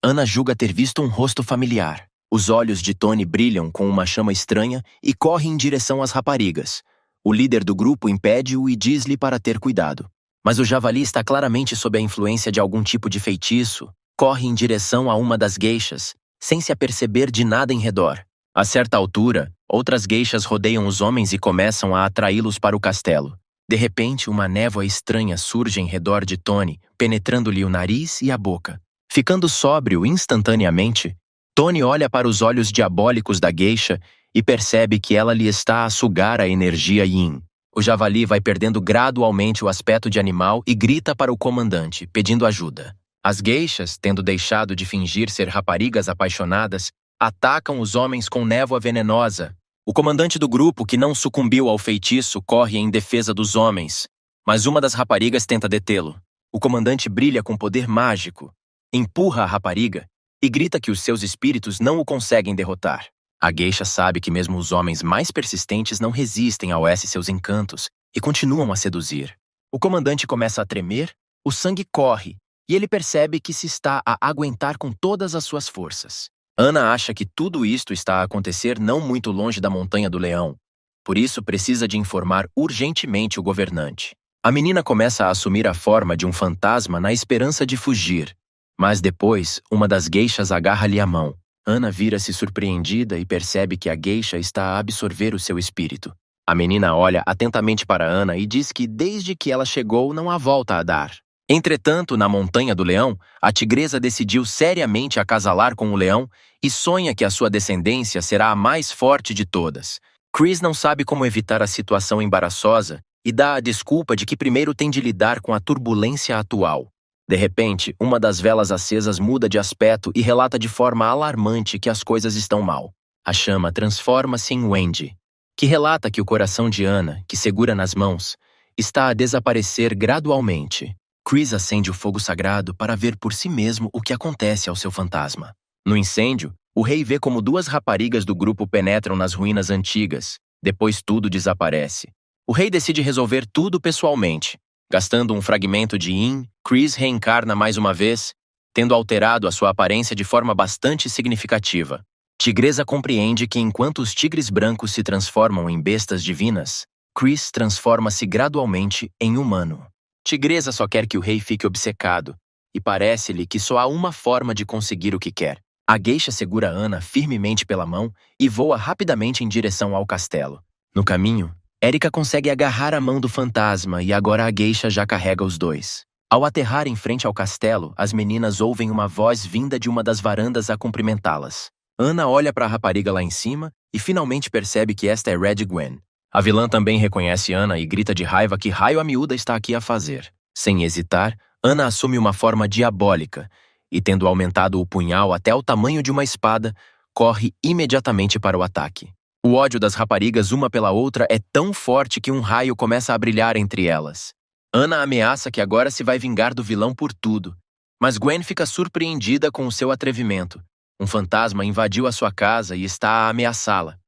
Ana julga ter visto um rosto familiar. Os olhos de Tony brilham com uma chama estranha e corre em direção às raparigas. O líder do grupo impede-o e diz-lhe para ter cuidado. Mas o javali está claramente sob a influência de algum tipo de feitiço, corre em direção a uma das geishas, sem se aperceber de nada em redor. A certa altura, outras geishas rodeiam os homens e começam a atraí-los para o castelo. De repente, uma névoa estranha surge em redor de Tony, penetrando-lhe o nariz e a boca. Ficando sóbrio instantaneamente, Tony olha para os olhos diabólicos da geisha e percebe que ela lhe está a sugar a energia yin. O javali vai perdendo gradualmente o aspecto de animal e grita para o comandante, pedindo ajuda. As geishas, tendo deixado de fingir ser raparigas apaixonadas, atacam os homens com névoa venenosa. O comandante do grupo, que não sucumbiu ao feitiço, corre em defesa dos homens, mas uma das raparigas tenta detê-lo. O comandante brilha com poder mágico, empurra a rapariga e grita que os seus espíritos não o conseguem derrotar. A geisha sabe que mesmo os homens mais persistentes não resistem ao seus encantos e continuam a seduzir. O comandante começa a tremer, o sangue corre e ele percebe que se está a aguentar com todas as suas forças. Ana acha que tudo isto está a acontecer não muito longe da Montanha do Leão. Por isso precisa de informar urgentemente o governante. A menina começa a assumir a forma de um fantasma na esperança de fugir. Mas depois, uma das geishas agarra-lhe a mão. Ana vira-se surpreendida e percebe que a geisha está a absorver o seu espírito. A menina olha atentamente para Ana e diz que desde que ela chegou não há volta a dar. Entretanto, na Montanha do Leão, a tigresa decidiu seriamente acasalar com o leão e sonha que a sua descendência será a mais forte de todas. Chris não sabe como evitar a situação embaraçosa e dá a desculpa de que primeiro tem de lidar com a turbulência atual. De repente, uma das velas acesas muda de aspecto e relata de forma alarmante que as coisas estão mal. A chama transforma-se em Wendy, que relata que o coração de Ana, que segura nas mãos, está a desaparecer gradualmente. Chris acende o fogo sagrado para ver por si mesmo o que acontece ao seu fantasma. No incêndio, o rei vê como duas raparigas do grupo penetram nas ruínas antigas. Depois tudo desaparece. O rei decide resolver tudo pessoalmente. Gastando um fragmento de yin, Chris reencarna mais uma vez, tendo alterado a sua aparência de forma bastante significativa. Tigresa compreende que enquanto os tigres brancos se transformam em bestas divinas, Chris transforma-se gradualmente em humano. Tigresa só quer que o rei fique obcecado, e parece-lhe que só há uma forma de conseguir o que quer. A geisha segura Ana firmemente pela mão e voa rapidamente em direção ao castelo. No caminho, Erika consegue agarrar a mão do fantasma e agora a geisha já carrega os dois. Ao aterrar em frente ao castelo, as meninas ouvem uma voz vinda de uma das varandas a cumprimentá-las. Ana olha para a rapariga lá em cima e finalmente percebe que esta é Red Gwen. A vilã também reconhece Ana e grita de raiva que raio a miúda está aqui a fazer. Sem hesitar, Ana assume uma forma diabólica e, tendo aumentado o punhal até o tamanho de uma espada, corre imediatamente para o ataque. O ódio das raparigas uma pela outra é tão forte que um raio começa a brilhar entre elas. Ana ameaça que agora se vai vingar do vilão por tudo, mas Gwen fica surpreendida com o seu atrevimento. Um fantasma invadiu a sua casa e está a ameaçá-la.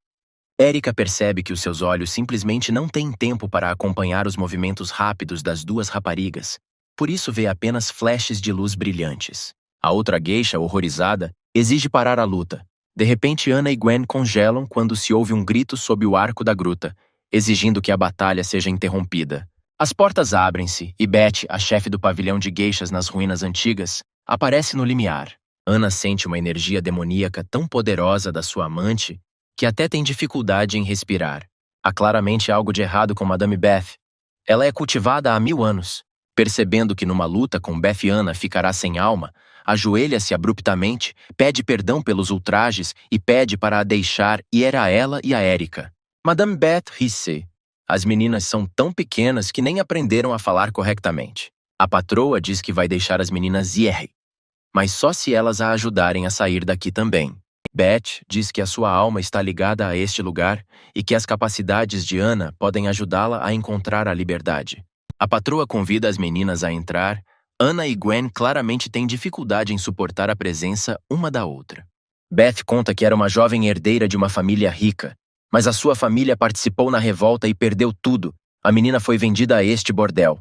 Erika percebe que os seus olhos simplesmente não têm tempo para acompanhar os movimentos rápidos das duas raparigas, por isso vê apenas flashes de luz brilhantes. A outra geisha, horrorizada, exige parar a luta. De repente, Ana e Gwen congelam quando se ouve um grito sob o arco da gruta, exigindo que a batalha seja interrompida. As portas abrem-se e Beth, a chefe do pavilhão de geishas nas ruínas antigas, aparece no limiar. Ana sente uma energia demoníaca tão poderosa da sua amante que até tem dificuldade em respirar. Há claramente algo de errado com Madame Beth. Ela é cultivada há 1000 anos. Percebendo que numa luta com Beth Ana ficará sem alma, ajoelha-se abruptamente, pede perdão pelos ultrajes e pede para a deixar ir a ela e a Erika. Madame Beth ri-se. As meninas são tão pequenas que nem aprenderam a falar corretamente. A patroa diz que vai deixar as meninas ir, mas só se elas a ajudarem a sair daqui também. Beth diz que a sua alma está ligada a este lugar e que as capacidades de Ana podem ajudá-la a encontrar a liberdade. A patroa convida as meninas a entrar. Ana e Gwen claramente têm dificuldade em suportar a presença uma da outra. Beth conta que era uma jovem herdeira de uma família rica, mas a sua família participou na revolta e perdeu tudo. A menina foi vendida a este bordel.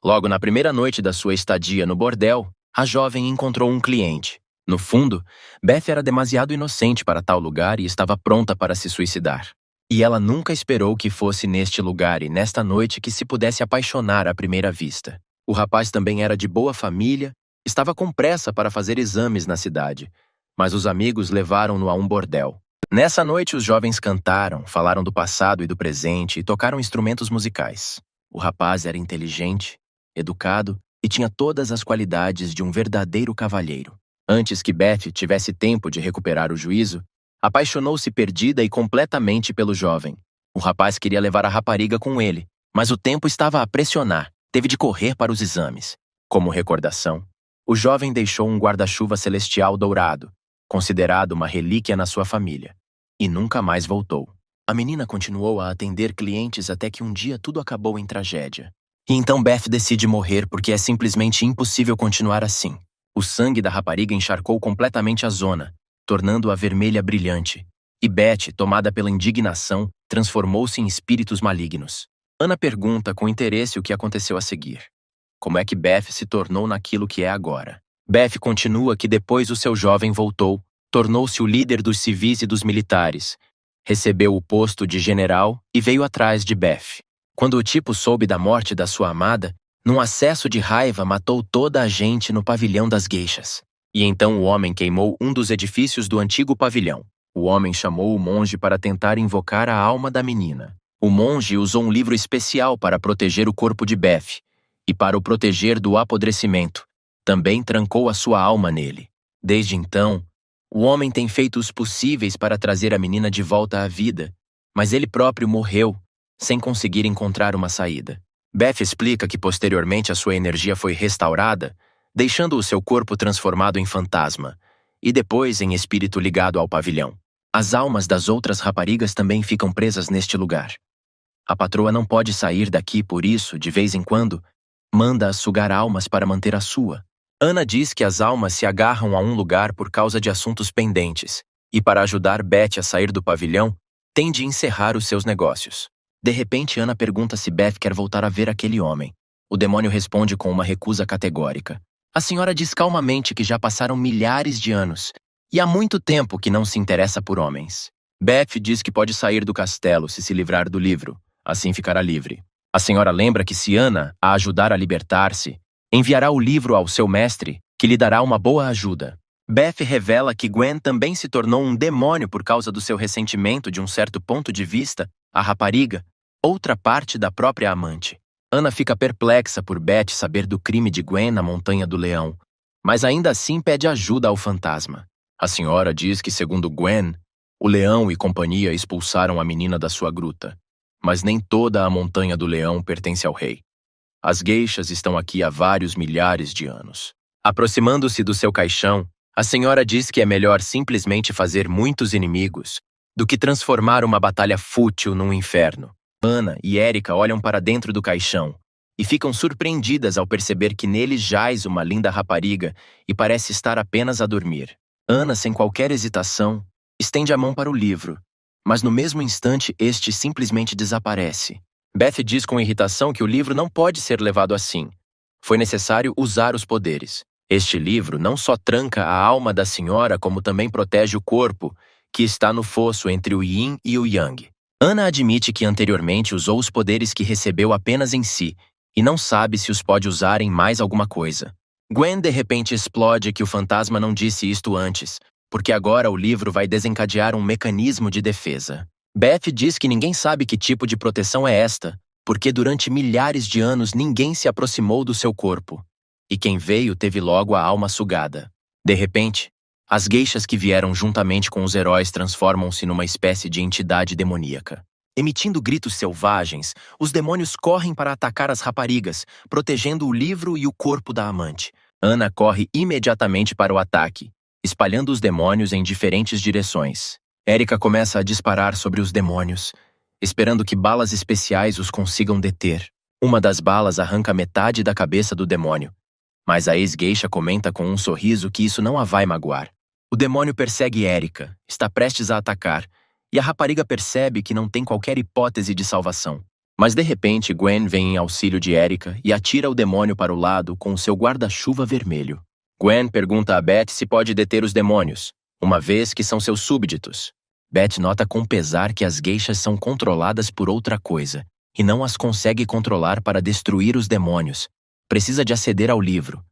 Logo na primeira noite da sua estadia no bordel, a jovem encontrou um cliente. No fundo, Beth era demasiado inocente para tal lugar e estava pronta para se suicidar. E ela nunca esperou que fosse neste lugar e nesta noite que se pudesse apaixonar à primeira vista. O rapaz também era de boa família, estava com pressa para fazer exames na cidade, mas os amigos levaram-no a um bordel. Nessa noite, os jovens cantaram, falaram do passado e do presente e tocaram instrumentos musicais. O rapaz era inteligente, educado e tinha todas as qualidades de um verdadeiro cavalheiro. Antes que Beth tivesse tempo de recuperar o juízo, apaixonou-se perdida e completamente pelo jovem. O rapaz queria levar a rapariga com ele, mas o tempo estava a pressionar. Teve de correr para os exames. Como recordação, o jovem deixou um guarda-chuva celestial dourado, considerado uma relíquia na sua família, e nunca mais voltou. A menina continuou a atender clientes até que um dia tudo acabou em tragédia. E então Beth decide morrer porque é simplesmente impossível continuar assim. O sangue da rapariga encharcou completamente a zona, tornando-a vermelha brilhante, e Beth, tomada pela indignação, transformou-se em espíritos malignos. Ana pergunta com interesse o que aconteceu a seguir. Como é que Beth se tornou naquilo que é agora? Beth continua que depois o seu jovem voltou, tornou-se o líder dos civis e dos militares, recebeu o posto de general e veio atrás de Beth. Quando o tipo soube da morte da sua amada, num acesso de raiva matou toda a gente no pavilhão das geishas. E então o homem queimou um dos edifícios do antigo pavilhão. O homem chamou o monge para tentar invocar a alma da menina. O monge usou um livro especial para proteger o corpo de Beth, e para o proteger do apodrecimento, também trancou a sua alma nele. Desde então, o homem tem feito os possíveis para trazer a menina de volta à vida, mas ele próprio morreu, sem conseguir encontrar uma saída. Beth explica que posteriormente a sua energia foi restaurada, deixando o seu corpo transformado em fantasma, e depois em espírito ligado ao pavilhão. As almas das outras raparigas também ficam presas neste lugar. A patroa não pode sair daqui, por isso, de vez em quando, manda-as sugar almas para manter a sua. Ana diz que as almas se agarram a um lugar por causa de assuntos pendentes, e para ajudar Beth a sair do pavilhão, tem de encerrar os seus negócios. De repente, Ana pergunta se Beth quer voltar a ver aquele homem. O demônio responde com uma recusa categórica. A senhora diz calmamente que já passaram milhares de anos, e há muito tempo que não se interessa por homens. Beth diz que pode sair do castelo se livrar do livro, assim ficará livre. A senhora lembra que se Ana a ajudar a libertar-se, enviará o livro ao seu mestre, que lhe dará uma boa ajuda. Beth revela que Gwen também se tornou um demônio por causa do seu ressentimento de um certo ponto de vista, a rapariga, outra parte da própria amante. Ana fica perplexa por Beth saber do crime de Gwen na Montanha do Leão, mas ainda assim pede ajuda ao fantasma. A senhora diz que, segundo Gwen, o leão e companhia expulsaram a menina da sua gruta, mas nem toda a Montanha do Leão pertence ao rei. As geishas estão aqui há vários milhares de anos. Aproximando-se do seu caixão, a senhora diz que é melhor simplesmente fazer muitos inimigos do que transformar uma batalha fútil num inferno. Ana e Erika olham para dentro do caixão e ficam surpreendidas ao perceber que nele jaz uma linda rapariga e parece estar apenas a dormir. Ana, sem qualquer hesitação, estende a mão para o livro, mas no mesmo instante este simplesmente desaparece. Beth diz com irritação que o livro não pode ser levado assim. Foi necessário usar os poderes. Este livro não só tranca a alma da senhora, como também protege o corpo, que está no fosso entre o Yin e o Yang. Ana admite que anteriormente usou os poderes que recebeu apenas em si, e não sabe se os pode usar em mais alguma coisa. Gwen de repente explode que o fantasma não disse isto antes, porque agora o livro vai desencadear um mecanismo de defesa. Beth diz que ninguém sabe que tipo de proteção é esta, porque durante milhares de anos ninguém se aproximou do seu corpo. E quem veio teve logo a alma sugada. De repente, as geishas que vieram juntamente com os heróis transformam-se numa espécie de entidade demoníaca. Emitindo gritos selvagens, os demônios correm para atacar as raparigas, protegendo o livro e o corpo da amante. Ana corre imediatamente para o ataque, espalhando os demônios em diferentes direções. Erika começa a disparar sobre os demônios, esperando que balas especiais os consigam deter. Uma das balas arranca metade da cabeça do demônio, mas a ex-geisha comenta com um sorriso que isso não a vai magoar. O demônio persegue Erika, está prestes a atacar, e a rapariga percebe que não tem qualquer hipótese de salvação. Mas de repente Gwen vem em auxílio de Erika e atira o demônio para o lado com o seu guarda-chuva vermelho. Gwen pergunta a Beth se pode deter os demônios, uma vez que são seus súbditos. Beth nota com pesar que as geishas são controladas por outra coisa, e não as consegue controlar para destruir os demônios. Precisa de aceder ao livro.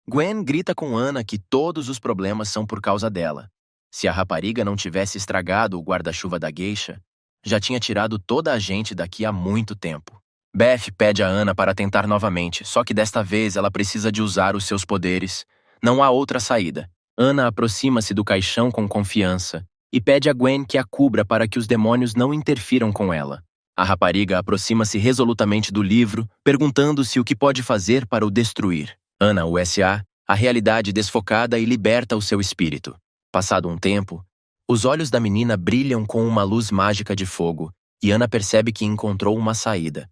Gwen grita com Ana que todos os problemas são por causa dela. Se a rapariga não tivesse estragado o guarda-chuva da geisha, já tinha tirado toda a gente daqui há muito tempo. Beth pede a Ana para tentar novamente, só que desta vez ela precisa de usar os seus poderes. Não há outra saída. Ana aproxima-se do caixão com confiança e pede a Gwen que a cubra para que os demônios não interfiram com ela. A rapariga aproxima-se resolutamente do livro, perguntando-se o que pode fazer para o destruir. Ana USA, a realidade desfocada e liberta o seu espírito. Passado um tempo, os olhos da menina brilham com uma luz mágica de fogo, e Ana percebe que encontrou uma saída.